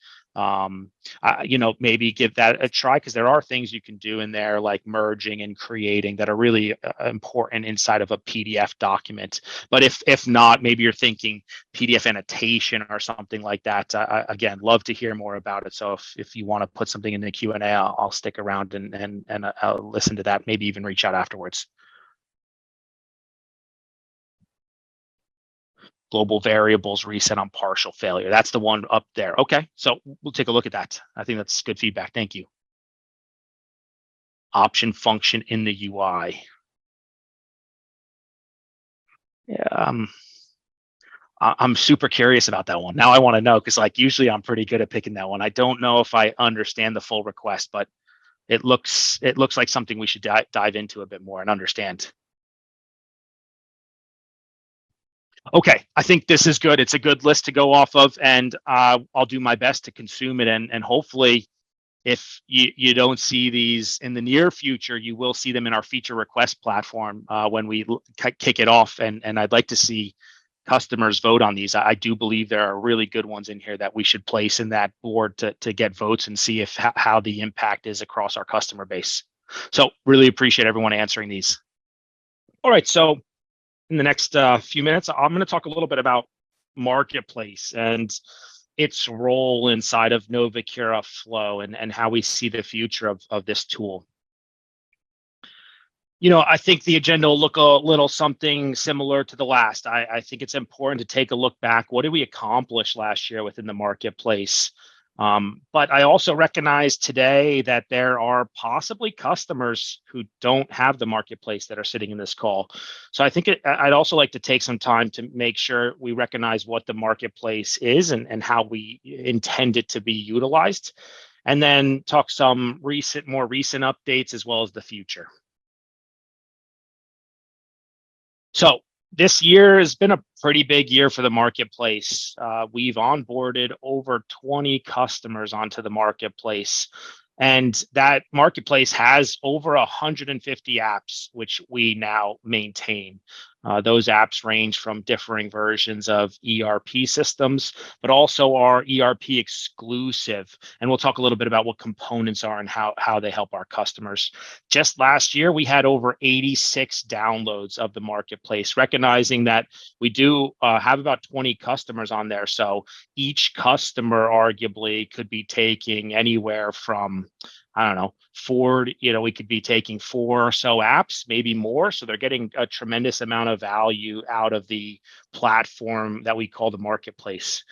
maybe give that a try, because there are things you can do in there like merging and creating that are really important inside of a PDF document. But if not, maybe you're thinking PDF annotation or something like that. Again, love to hear more about it. So if you want to put something in the Q&A, I'll stick around and I'll listen to that. Maybe even reach out afterwards. Global variables reset on partial failure. That's the one up there. Okay, so we'll take a look at that. I think that's good feedback. Thank you. Option function in the UI. Yeah, I'm super curious about that one. Now I want to know, because usually I'm pretty good at picking that one. I don't know if I understand the full request, but it looks like something we should dive into a bit more and understand. Okay, I think this is good. It's a good list to go off of, and I'll do my best to consume it. And hopefully, if you don't see these in the near future, you will see them in our feature request platform when we kick it off. And I'd like to see customers vote on these. I do believe there are really good ones in here that we should place in that board to get votes and see how the impact is across our customer base. So really appreciate everyone answering these. All right, so in the next few minutes, I'm going to talk a little bit about Marketplace and its role inside of Novacura Flow and how we see the future of this tool. I think the agenda will look a little something similar to the last. I think it's important to take a look back. What did we accomplish last year within the Marketplace? But I also recognize today that there are possibly customers who don't have the Marketplace that are sitting in this call. So I think I'd also like to take some time to make sure we recognize what the Marketplace is and how we intend it to be utilized, and then talk some more recent updates as well as the future. So this year has been a pretty big year for the Marketplace. We've onboarded over 20 customers onto the Marketplace, and that Marketplace has over 150 apps, which we now maintain. Those apps range from differing versions of ERP systems, but also are ERP exclusive. And we'll talk a little bit about what components are and how they help our customers. Just last year, we had over 86 downloads of the Marketplace, recognizing that we do have about 20 customers on there. So each customer arguably could be taking anywhere from I don't know, Ford, we could be taking 4 or so apps, maybe more. So they're getting a tremendous amount of value out of the platform that we call the marketplace.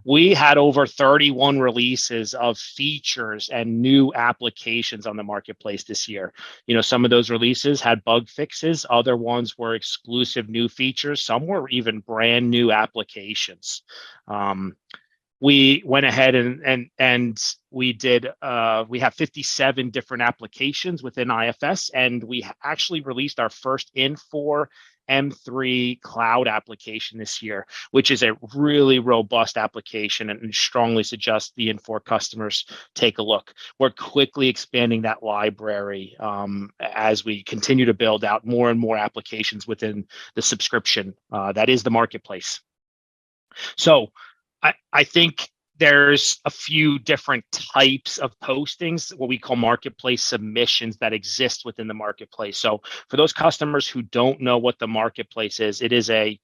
We had over 31 releases of features and new applications on the marketplace this year. Some of those releases had bug fixes, other ones were exclusive new features, some were even brand new applications. We went ahead and we have 57 different applications within IFS, and we actually released our first Infor M3 cloud application this year, which is a really robust application, and strongly suggest the Infor customers take a look. We're quickly expanding that library as we continue to build out more and more applications within the subscription that is the marketplace. So I think there's a few different types of postings, what we call marketplace submissions, that exist within the marketplace. So for those customers who don't know what the marketplace is, it is a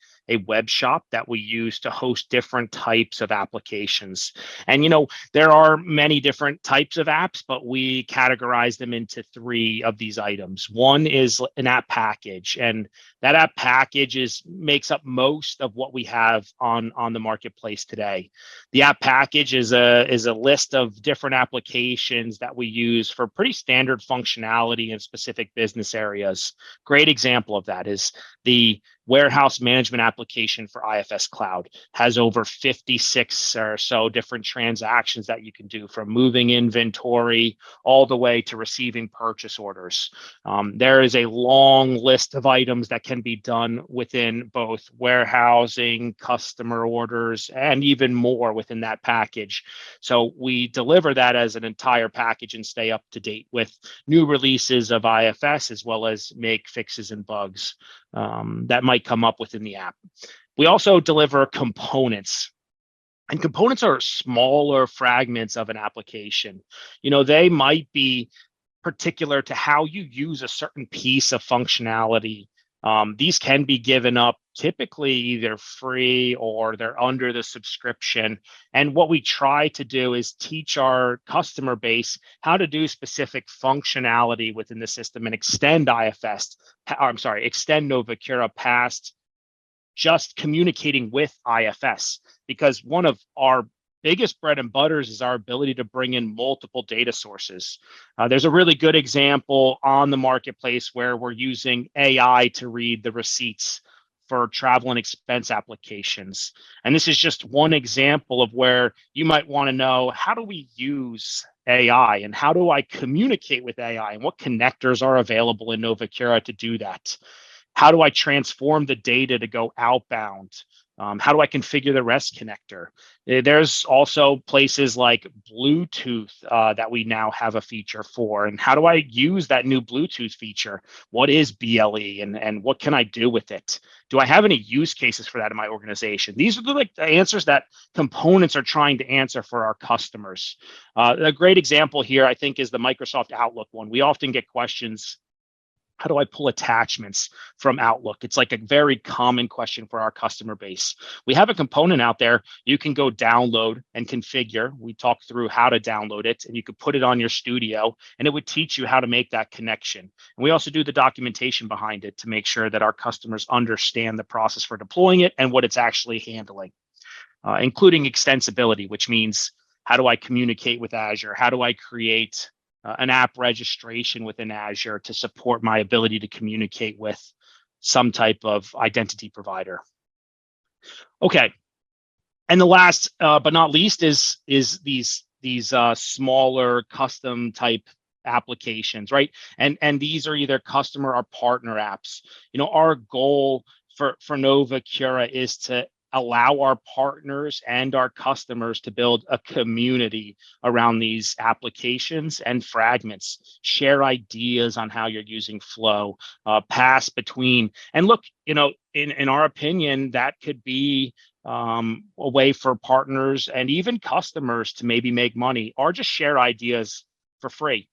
web shop that we use to host different types of applications. And there are many different types of apps, but we categorize them into 3 of these items. One is an app package, and that app package makes up most of what we have on the marketplace today. The app package is a list of different applications that we use for pretty standard functionality in specific business areas. Great example of that is the warehouse management application for IFS Cloud. Has over 56 or so different transactions that you can do, from moving inventory all the way to receiving purchase orders. There is a long list of items that can be done within both warehousing, customer orders, and even more within that package. So we deliver that as an entire package and stay up to date with new releases of IFS, as well as make fixes and bugs that might come up within the app. We also deliver components. And components are smaller fragments of an application. They might be particular to how you use a certain piece of functionality. These can be given up typically either free or they're under the subscription. And what we try to do is teach our customer base how to do specific functionality within the system and extend extend Novacura past just communicating with IFS, because one of our biggest bread and butters is our ability to bring in multiple data sources. There's a really good example on the marketplace where we're using AI to read the receipts for travel and expense applications. And this is just one example of where you might want to know, how do we use AI and how do I communicate with AI, and what connectors are available in Novacura to do that? How do I transform the data to go outbound? How do I configure the REST connector? There's also places like Bluetooth that we now have a feature for. And how do I use that new Bluetooth feature? What is BLE and what can I do with it? Do I have any use cases for that in my organization? These are the answers that components are trying to answer for our customers. A great example here, I think, is the Microsoft Outlook one. We often get questions, how do I pull attachments from Outlook? It's like a very common question for our customer base. We have a component out there you can go download and configure. We talk through how to download it, and you could put it on your studio, and it would teach you how to make that connection. And we also do the documentation behind it to make sure that our customers understand the process for deploying it and what it's actually handling, including extensibility, which means, how do I communicate with Azure? How do I create an app registration within Azure to support my ability to communicate with some type of identity provider? Okay, and the last but not least is these smaller custom type applications, right? And these are either customer or partner apps. Our goal for Novacura is to allow our partners and our customers to build a community around these applications and fragments, share ideas on how you're using Flow, pass between. And look, in our opinion, that could be a way for partners and even customers to maybe make money or just share ideas for free.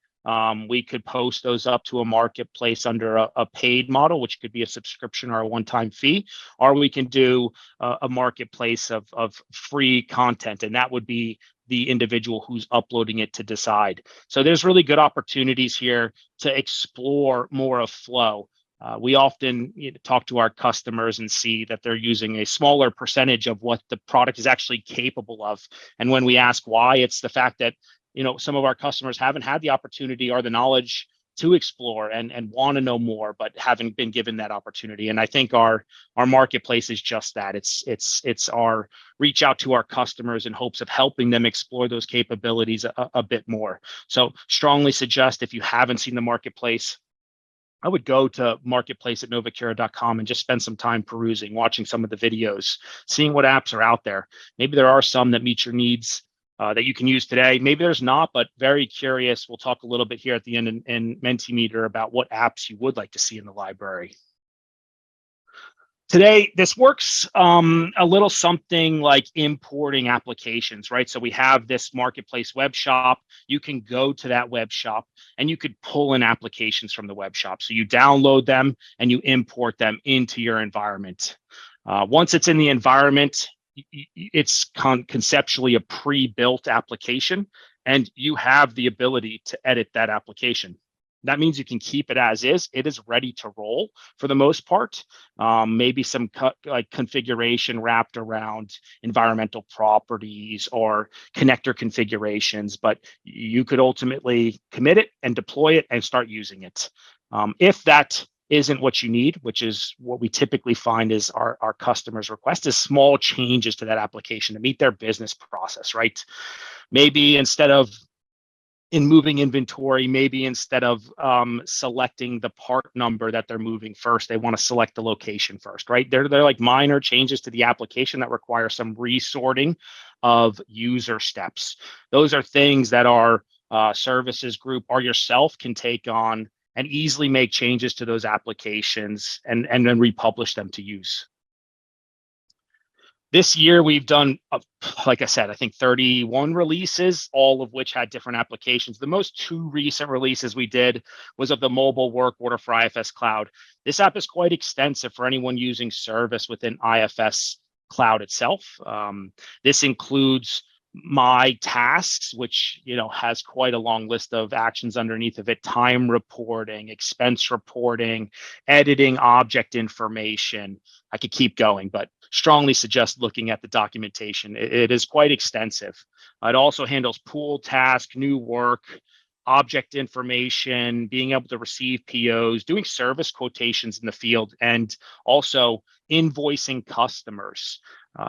We could post those up to a marketplace under a paid model, which could be a subscription or a one-time fee, or we can do a marketplace of free content, and that would be the individual who's uploading it to decide. So there's really good opportunities here to explore more of flow. We often talk to our customers and see that they're using a smaller percentage of what the product is actually capable of. And when we ask why, it's the fact that some of our customers haven't had the opportunity or the knowledge to explore and want to know more, but haven't been given that opportunity. And I think our marketplace is just that. It's our reach out to our customers in hopes of helping them explore those capabilities a bit more. So strongly suggest, if you haven't seen the marketplace, I would go to marketplace@novacura.com and just spend some time perusing, watching some of the videos, seeing what apps are out there. Maybe there are some that meet your needs that you can use today. Maybe there's not, but very curious. We'll talk a little bit here at the end in Mentimeter about what apps you would like to see in the library. Today, this works a little something like importing applications, right? So we have this marketplace web shop. You can go to that web shop and you could pull in applications from the web shop. So you download them and you import them into your environment. Once it's in the environment, it's conceptually a pre-built application, and you have the ability to edit that application. That means you can keep it as is. It is ready to roll for the most part. Maybe some configuration wrapped around environmental properties or connector configurations, but you could ultimately commit it and deploy it and start using it. If that isn't what you need, which is what we typically find is our customers request, is small changes to that application to meet their business process, right? Maybe instead of moving inventory, maybe instead of selecting the part number that they're moving first, they want to select the location first, right? They're like minor changes to the application that require some resorting of user steps. Those are things that our services group or yourself can take on and easily make changes to those applications and then republish them to use. This year, we've done, like I said, I think 31 releases, all of which had different applications. The most two recent releases we did was of the mobile work order for IFS Cloud. This app is quite extensive for anyone using service within IFS Cloud itself. This includes my tasks, which has quite a long list of actions underneath of it: time reporting, expense reporting, editing object information. I could keep going, but strongly suggest looking at the documentation. It is quite extensive. It also handles pool task, new work, object information, being able to receive POs, doing service quotations in the field, and also invoicing customers.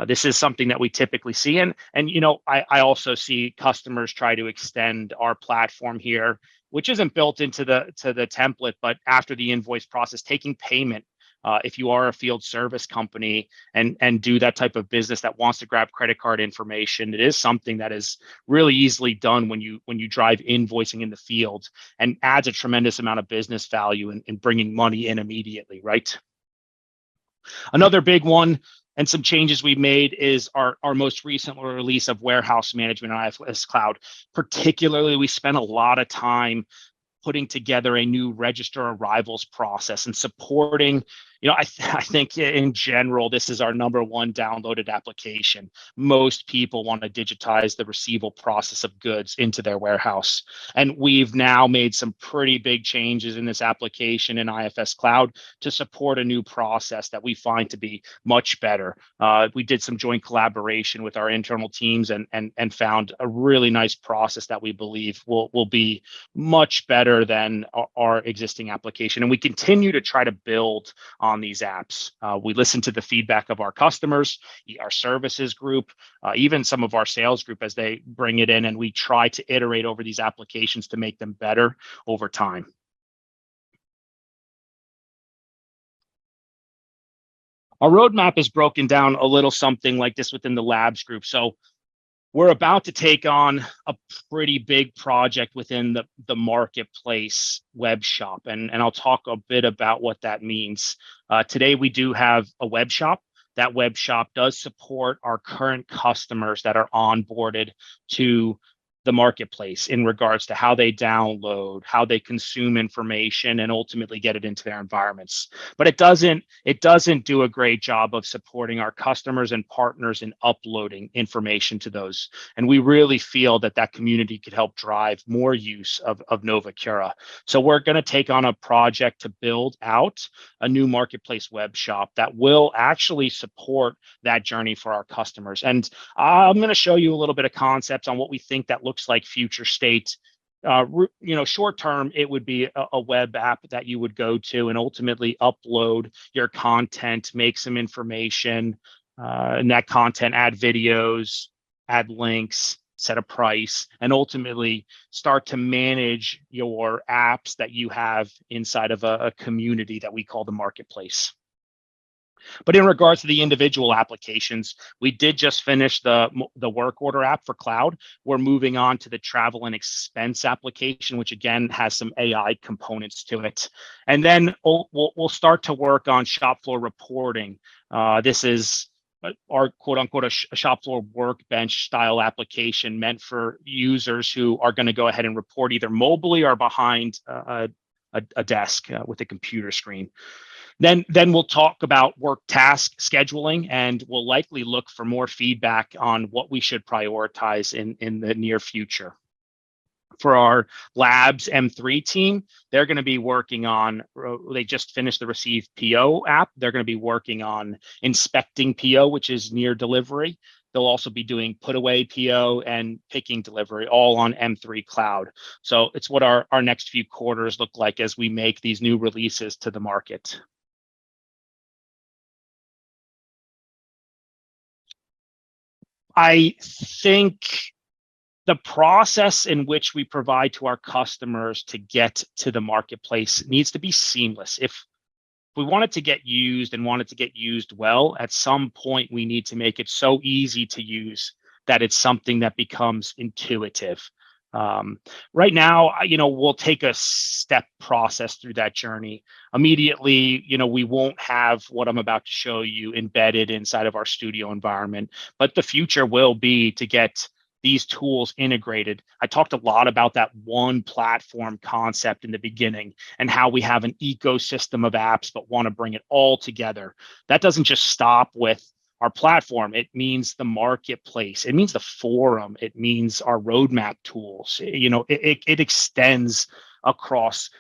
This is something that we typically see, and I also see customers try to extend our platform here, which isn't built into the template, but after the invoice process, taking payment. If you are a field service company and do that type of business that wants to grab credit card information, it is something that is really easily done when you drive invoicing in the field, and adds a tremendous amount of business value in bringing money in immediately, right? Another big one, and some changes we made, is our most recent release of warehouse management on IFS Cloud. Particularly, we spent a lot of time putting together a new register arrivals process and supporting, I think in general, this is our number one downloaded application. Most people want to digitize the receival process of goods into their warehouse. And we've now made some pretty big changes in this application in IFS Cloud to support a new process that we find to be much better. We did some joint collaboration with our internal teams and found a really nice process that we believe will be much better than our existing application. And we continue to try to build on these apps. We listen to the feedback of our customers, our services group, even some of our sales group as they bring it in, and we try to iterate over these applications to make them better over time. Our roadmap is broken down a little something like this within the labs group. So we're about to take on a pretty big project within the marketplace web shop, and I'll talk a bit about what that means. Today, we do have a web shop. That web shop does support our current customers that are onboarded to the marketplace in regards to how they download, how they consume information, and ultimately get it into their environments. But it doesn't do a great job of supporting our customers and partners in uploading information to those. And we really feel that that community could help drive more use of Novacura. So we're going to take on a project to build out a new marketplace web shop that will actually support that journey for our customers. And I'm going to show you a little bit of concepts on what we think that looks like future state. Short term, it would be a web app that you would go to and ultimately upload your content, make some information, and that content, add videos, add links, set a price, and ultimately start to manage your apps that you have inside of a community that we call the marketplace. But in regards to the individual applications, we did just finish the work order app for cloud. We're moving on to the travel and expense application, which again has some AI components to it. And then we'll start to work on shop floor reporting. This is our quote unquote a shop floor workbench style application meant for users who are going to go ahead and report either mobilely or behind a desk with a computer screen. Then we'll talk about work task scheduling, and we'll likely look for more feedback on what we should prioritize in the near future. For our labs M3 team, they're going to be working on, they just finished the receive PO app. They're going to be working on inspecting PO, which is near delivery. They'll also be doing put away PO and picking delivery, all on M3 cloud. So it's what our next few quarters look like as we make these new releases to the market. I think the process in which we provide to our customers to get to the marketplace needs to be seamless. If we want it to get used and want it to get used well, at some point we need to make it so easy to use that it's something that becomes intuitive. Right now, we'll take a step process through that journey. Immediately, we won't have what I'm about to show you embedded inside of our studio environment, but the future will be to get these tools integrated. I talked a lot about that one platform concept in the beginning and how we have an ecosystem of apps, but want to bring it all together. That doesn't just stop with our platform. It means the marketplace. It means the forum. It means our roadmap tools. It extends across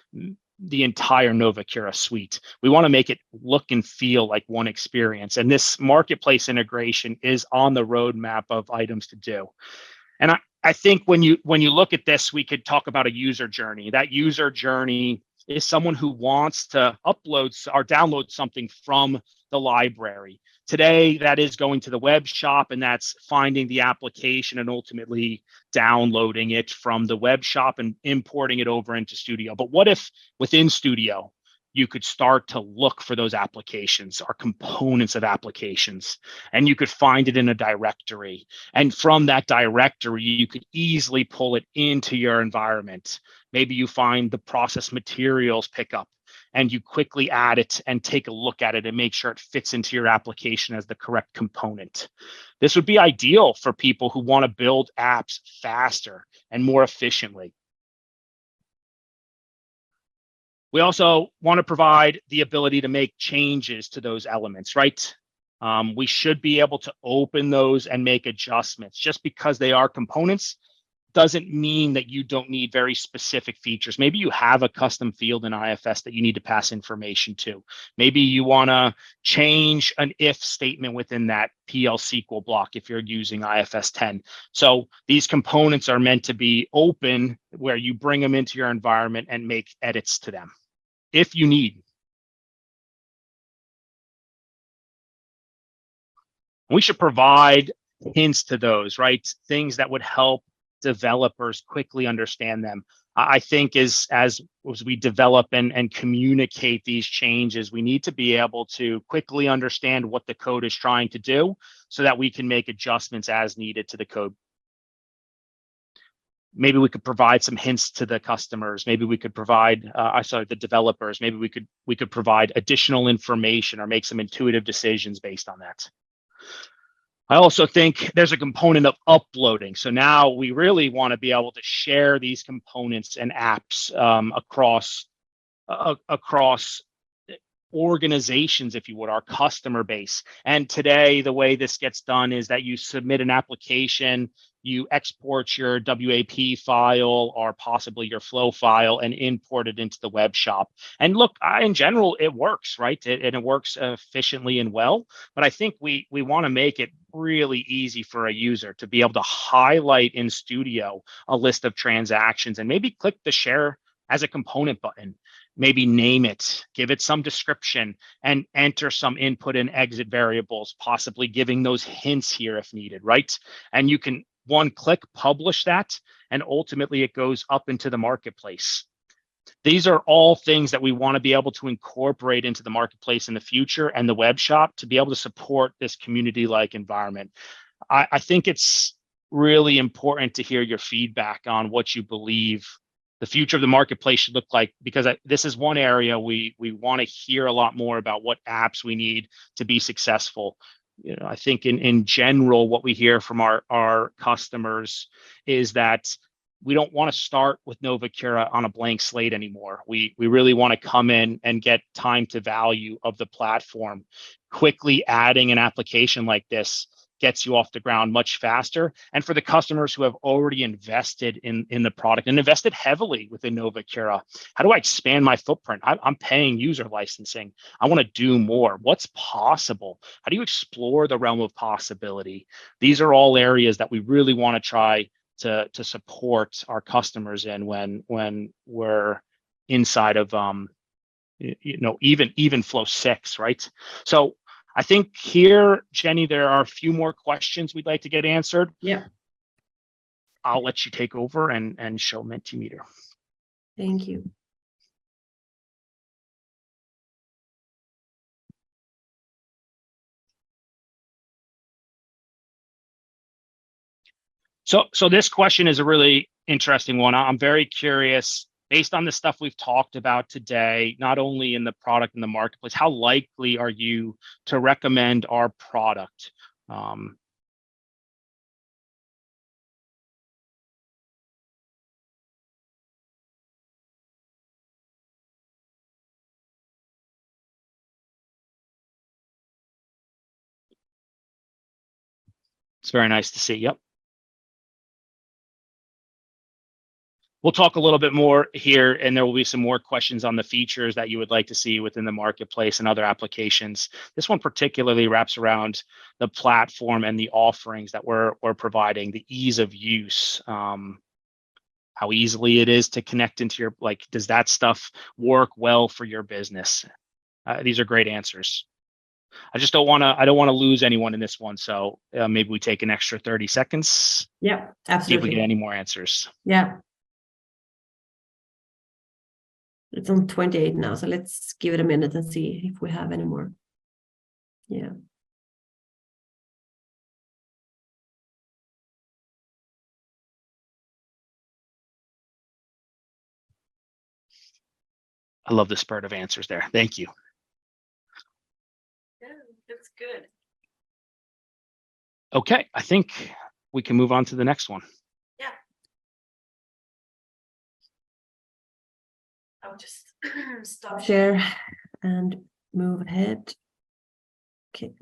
the entire Novacura suite. We want to make it look and feel like one experience. And this marketplace integration is on the roadmap of items to do. And I think when you look at this, we could talk about a user journey. That user journey is someone who wants to upload or download something from the library. Today, that is going to the web shop, and that's finding the application and ultimately downloading it from the web shop and importing it over into Studio. But what if within Studio, you could start to look for those applications or components of applications, and you could find it in a directory. And from that directory, you could easily pull it into your environment. Maybe you find the process materials pickup, and you quickly add it and take a look at it and make sure it fits into your application as the correct component. This would be ideal for people who want to build apps faster and more efficiently. We also want to provide the ability to make changes to those elements, right? We should be able to open those and make adjustments. Just because they are components doesn't mean that you don't need very specific features. Maybe you have a custom field in IFS that you need to pass information to. Maybe you want to change an if statement within that PL SQL block if you're using IFS 10. So these components are meant to be open, where you bring them into your environment and make edits to them if you need. We should provide hints to those, right? Things that would help developers quickly understand them. I think as we develop and communicate these changes, we need to be able to quickly understand what the code is trying to do so that we can make adjustments as needed to the code. Maybe we could provide some hints to the customers. Maybe we could provide, the developers. Maybe we could provide additional information or make some intuitive decisions based on that. I also think there's a component of uploading. So now we really want to be able to share these components and apps across organizations, if you would, our customer base. And today, the way this gets done is that you submit an application, you export your WAP file or possibly your flow file and import it into the web shop. And look, in general, it works, right? It works efficiently and well. But I think we want to make it really easy for a user to be able to highlight in Studio a list of transactions and maybe click the share as a component button, maybe name it, give it some description, and enter some input and exit variables, possibly giving those hints here if needed, right? And you can one click publish that, and ultimately it goes up into the marketplace. These are all things that we want to be able to incorporate into the marketplace in the future and the web shop to be able to support this community-like environment. I think it's really important to hear your feedback on what you believe the future of the marketplace should look like, because this is one area we want to hear a lot more about what apps we need to be successful. You know, I think in general, what we hear from our customers is that we don't want to start with Novacura on a blank slate anymore. We really want to come in and get time to value of the platform. Quickly adding an application like this gets you off the ground much faster. And for the customers who have already invested in the product and invested heavily within Novacura, how do I expand my footprint? I'm paying user licensing. I want to do more. What's possible? How do you explore the realm of possibility? These are all areas that we really want to try to support our customers in when we're inside of even Flow 6, right? So I think here, Jenny, there are a few more questions we'd like to get answered. Yeah. I'll let you take over and show Mentimeter. Thank you. So this question is a really interesting one. I'm very curious, based on the stuff we've talked about today, not only in the product and the marketplace, how likely are you to recommend our product? It's very nice to see. Yep. We'll talk a little bit more here, and there will be some more questions on the features that you would like to see within the marketplace and other applications. This one particularly wraps around the platform and the offerings that we're providing, the ease of use, how easily it is to connect into your, like, does that stuff work well for your business? These are great answers. I don't want to lose anyone in this one. So maybe we take an extra 30 seconds. Yeah, absolutely. See if we get any more answers. Yeah. It's on 28 now, so let's give it a minute and see if we have any more. Yeah. I love the spurt of answers there. Thank you. Yeah, that's good. Okay, I think we can move on to the next one. Yeah. I'll just stop share and move ahead. Okay.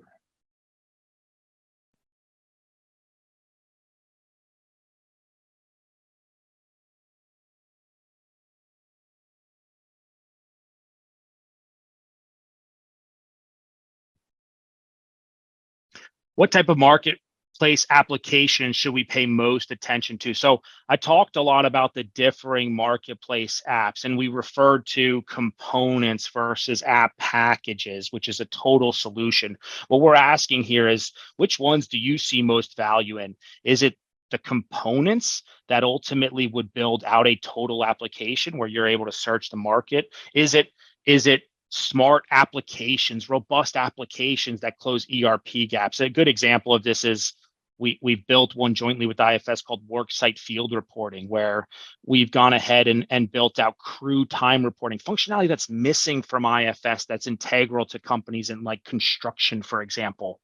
What type of marketplace application should we pay most attention to? So I talked a lot about the differing marketplace apps, and we referred to components versus app packages, which is a total solution. What we're asking here is, which ones do you see most value in? Is it the components that ultimately would build out a total application where you're able to search the market? Is it smart applications, robust applications that close ERP gaps? A good example of this is we built one jointly with IFS called Worksite Field Reporting, where we've gone ahead and built out crew time reporting functionality that's missing from IFS, that's integral to companies in like construction, for example.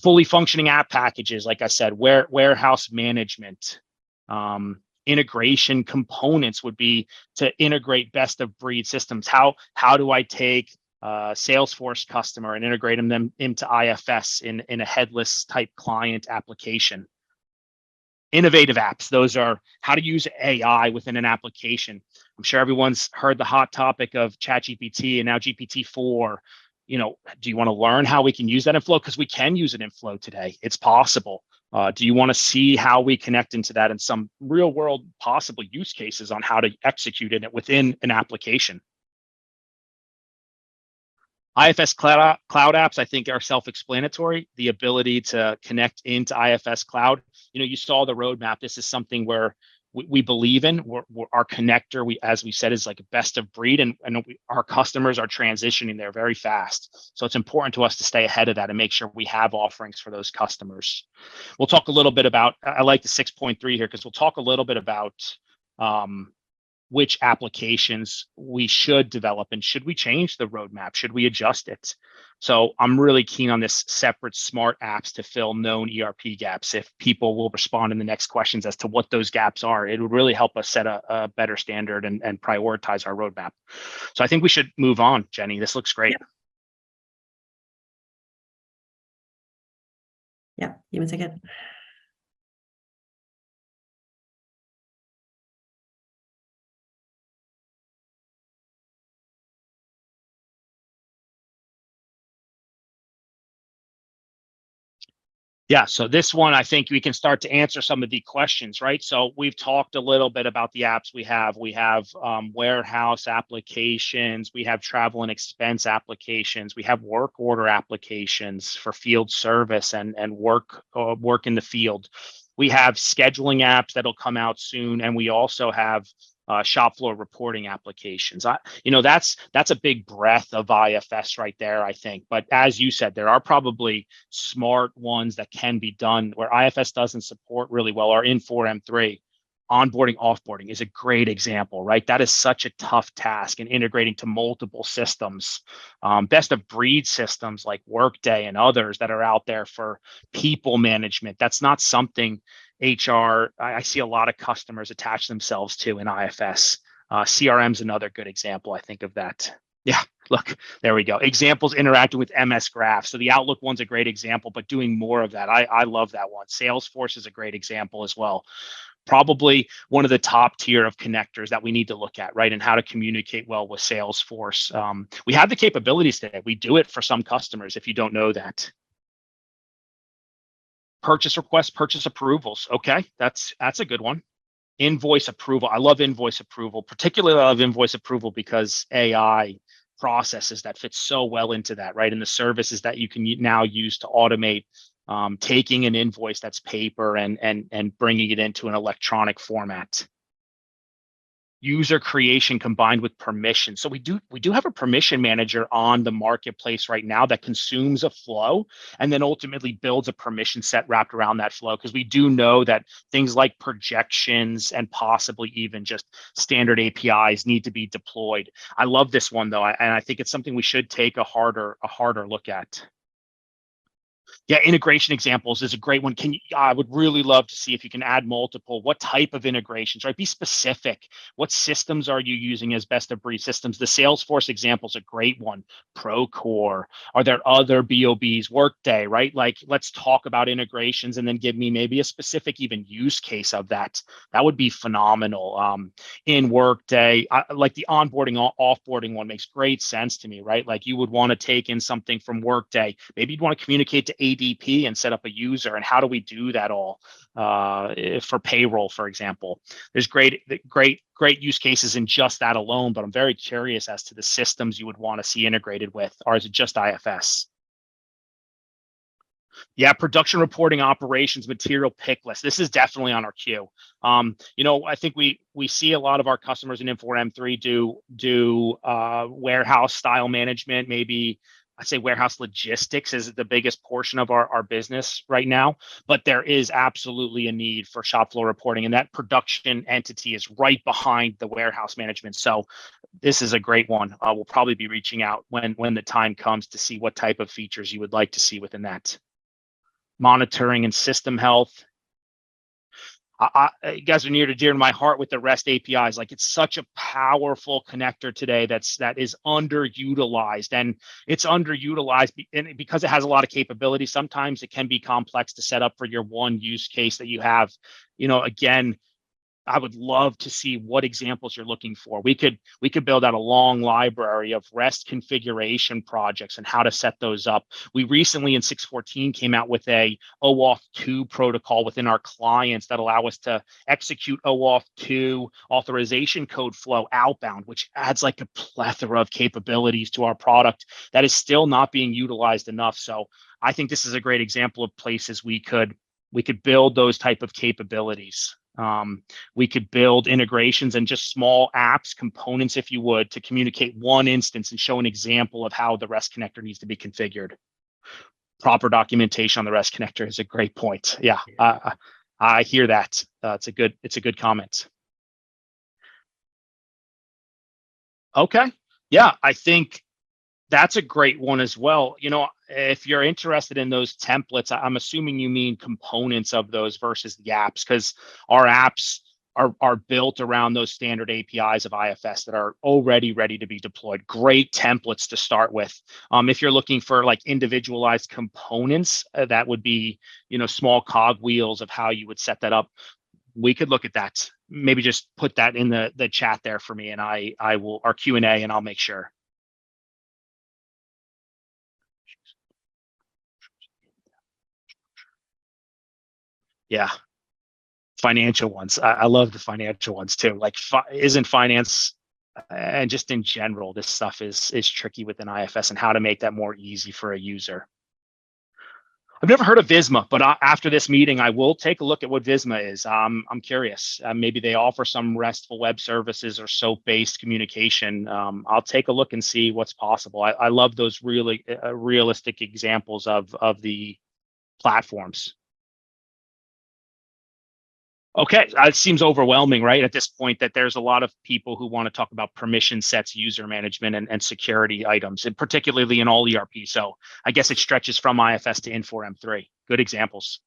fully functioning app packages, like I said, warehouse management, integration components would be to integrate best of breed systems. How do I take Salesforce customer and integrate them into IFS in a headless type client application? Innovative apps, those are how to use AI within an application. I'm sure everyone's heard the hot topic of ChatGPT and now GPT-4. Do you want to learn how we can use that in Flow? Because we can use it in Flow today. It's possible. Do you want to see how we connect into that in some real world possible use cases on how to execute it within an application? IFS cloud apps, I think, are self-explanatory. The ability to connect into IFS cloud. You saw the roadmap. This is something where we believe in. Our connector, as we said, is like a best of breed, and our customers are transitioning there very fast. So it's important to us to stay ahead of that and make sure we have offerings for those customers. We'll talk a little bit about. I like the 6.3 here because we'll talk a little bit about which applications we should develop and should we change the roadmap? Should we adjust it? So I'm really keen on this separate smart apps to fill known ERP gaps. If people will respond in the next questions as to what those gaps are, it would really help us set a better standard and prioritize our roadmap. So I think we should move on, Jenny. This looks great. Yeah, give me a second. Yeah, so this one, I think we can start to answer some of the questions, right? So we've talked a little bit about the apps we have. We have warehouse applications. We have travel and expense applications. We have work order applications for field service and work in the field. We have scheduling apps that'll come out soon, and we also have shop floor reporting applications. That's a big breadth of IFS right there, I think. But as you said, there are probably smart ones that can be done where IFS doesn't support really well. Our Infor M3 onboarding, offboarding is a great example, right? That is such a tough task in integrating to multiple systems, best of breed systems like Workday and others that are out there for people management. That's not something HR, I see a lot of customers attach themselves to in IFS. CRM is another good example, I think, of that. Yeah, look, there we go. Examples interacting with MS Graph. So the Outlook one's a great example, but doing more of that. I love that one. Salesforce is a great example as well. Probably one of the top tier of connectors that we need to look at, right? And how to communicate well with Salesforce. We have the capabilities today. We do it for some customers if you don't know that. Purchase requests, purchase approvals. Okay, that's a good one. Invoice approval. I love invoice approval, particularly I love invoice approval because AI processes that fit so well into that, right? And the services that you can now use to automate taking an invoice that's paper and bringing it into an electronic format. User creation combined with permission. So we do have a permission manager on the marketplace right now that consumes a flow and then ultimately builds a permission set wrapped around that flow, because we do know that things like projections and possibly even just standard APIs need to be deployed. I love this one though, and I think it's something we should take a harder look at. Yeah, integration examples is a great one. I would really love to see if you can add multiple. What type of integrations, right? Be specific. What systems are you using as best of breed systems? The Salesforce example is a great one. Procore. Are there other BOBs? Workday, right? Like, let's talk about integrations and then give me maybe a specific even use case of that. That would be phenomenal. In Workday, like the onboarding, offboarding one makes great sense to me, right? Like you would want to take in something from Workday. Maybe you'd want to communicate to ADP and set up a user. And how do we do that all for payroll, for example? There's great use cases in just that alone, but I'm very curious as to the systems you would want to see integrated with, or is it just IFS? Yeah, production reporting, operations, material pick list. This is definitely on our queue. I think we see a lot of our customers in Infor M3 do warehouse style management. Maybe I'd say warehouse logistics is the biggest portion of our business right now, but there is absolutely a need for shop floor reporting, and that production entity is right behind the warehouse management. So this is a great one. We'll probably be reaching out when the time comes to see what type of features you would like to see within that. monitoring and system health. You guys are near to dear to my heart with the REST APIs. Like, it's such a powerful connector today that is underutilized, and it's underutilized because it has a lot of capability. Sometimes it can be complex to set up for your one use case that you have. Again, I would love to see what examples you're looking for. We could build out a long library of REST configuration projects and how to set those up. We recently in 6.14 came out with a OAuth 2 protocol within our clients that allow us to execute OAuth 2 authorization code flow outbound, which adds like a plethora of capabilities to our product that is still not being utilized enough. So I think this is a great example of places we could build those type of capabilities. We could build integrations and just small apps, components, if you would, to communicate one instance and show an example of how the REST connector needs to be configured. Proper documentation on the REST connector is a great point. Yeah, I hear that. It's a good comment. Okay. Yeah, I think that's a great one as well. If you're interested in those templates, I'm assuming you mean components of those versus the apps, because our apps are built around those standard APIs of IFS that are already ready to be deployed. Great templates to start with. If you're looking for like individualized components, that would be, small cogwheels of how you would set that up. We could look at that. Maybe just put that in the chat there for me, and I will, our Q&A, and I'll make sure. Yeah, financial ones. I love the financial ones too. Like, isn't finance and just in general, this stuff is tricky within IFS, and how to make that more easy for a user. I've never heard of Visma, but after this meeting, I will take a look at what Visma is. I'm curious. Maybe they offer some RESTful web services or SOAP-based communication. I'll take a look and see what's possible. I love those really realistic examples of the platforms. Okay, it seems overwhelming, right? At this point, that there's a lot of people who want to talk about permission sets, user management, and security items, and particularly in all ERP. So I guess it stretches from IFS to Infor M3. Good examples.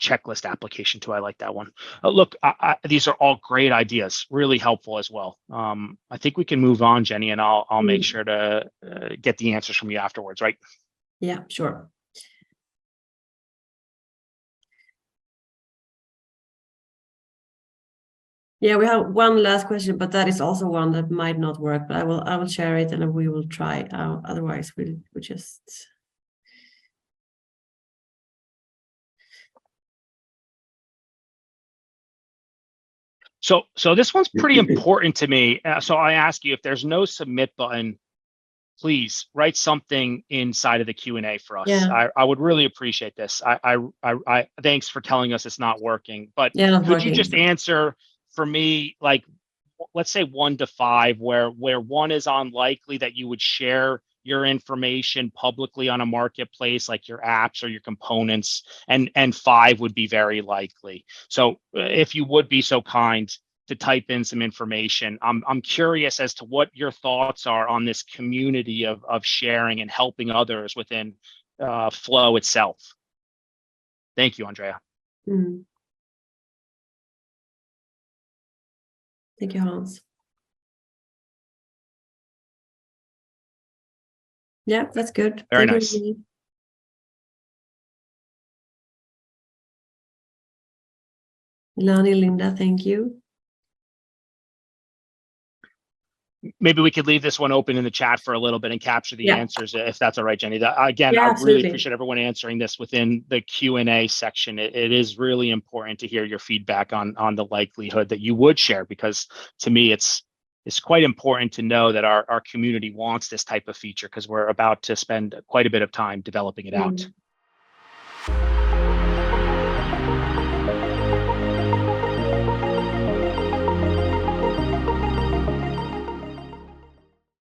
Checklist application too. I like that one. Look, these are all great ideas, really helpful as well. I think we can move on, Jenny, and I'll make sure to get the answers from you afterwards, right? Yeah, sure. Yeah, we have one last question, but that is also one that might not work. But I will share it, and we will try. Otherwise, we just. So this one's pretty important to me. So I ask you, if there's no submit button, please write something inside of the Q&A for us. Yeah. I would really appreciate this. I thanks for telling us it's not working, but yeah, could you just answer for me, like, let's say 1 to 5, where 1 is unlikely that you would share your information publicly on a marketplace, like your apps or your components, and 5 would be very likely. So if you would be so kind to type in some information. I'm curious as to what your thoughts are on this community of sharing and helping others within Flow itself. Thank you, Andrea. Thank you, Hans. Yeah, that's good. Very nice. Lani, Linda, thank you. Maybe we could leave this one open in the chat for a little bit and capture the answers, if that's all right, Jenny. Again, yeah, I absolutely. really appreciate everyone answering this within the Q&A section. It is really important to hear your feedback on the likelihood that you would share, because to me, it's quite important to know that our community wants this type of feature, because we're about to spend quite a bit of time developing it out.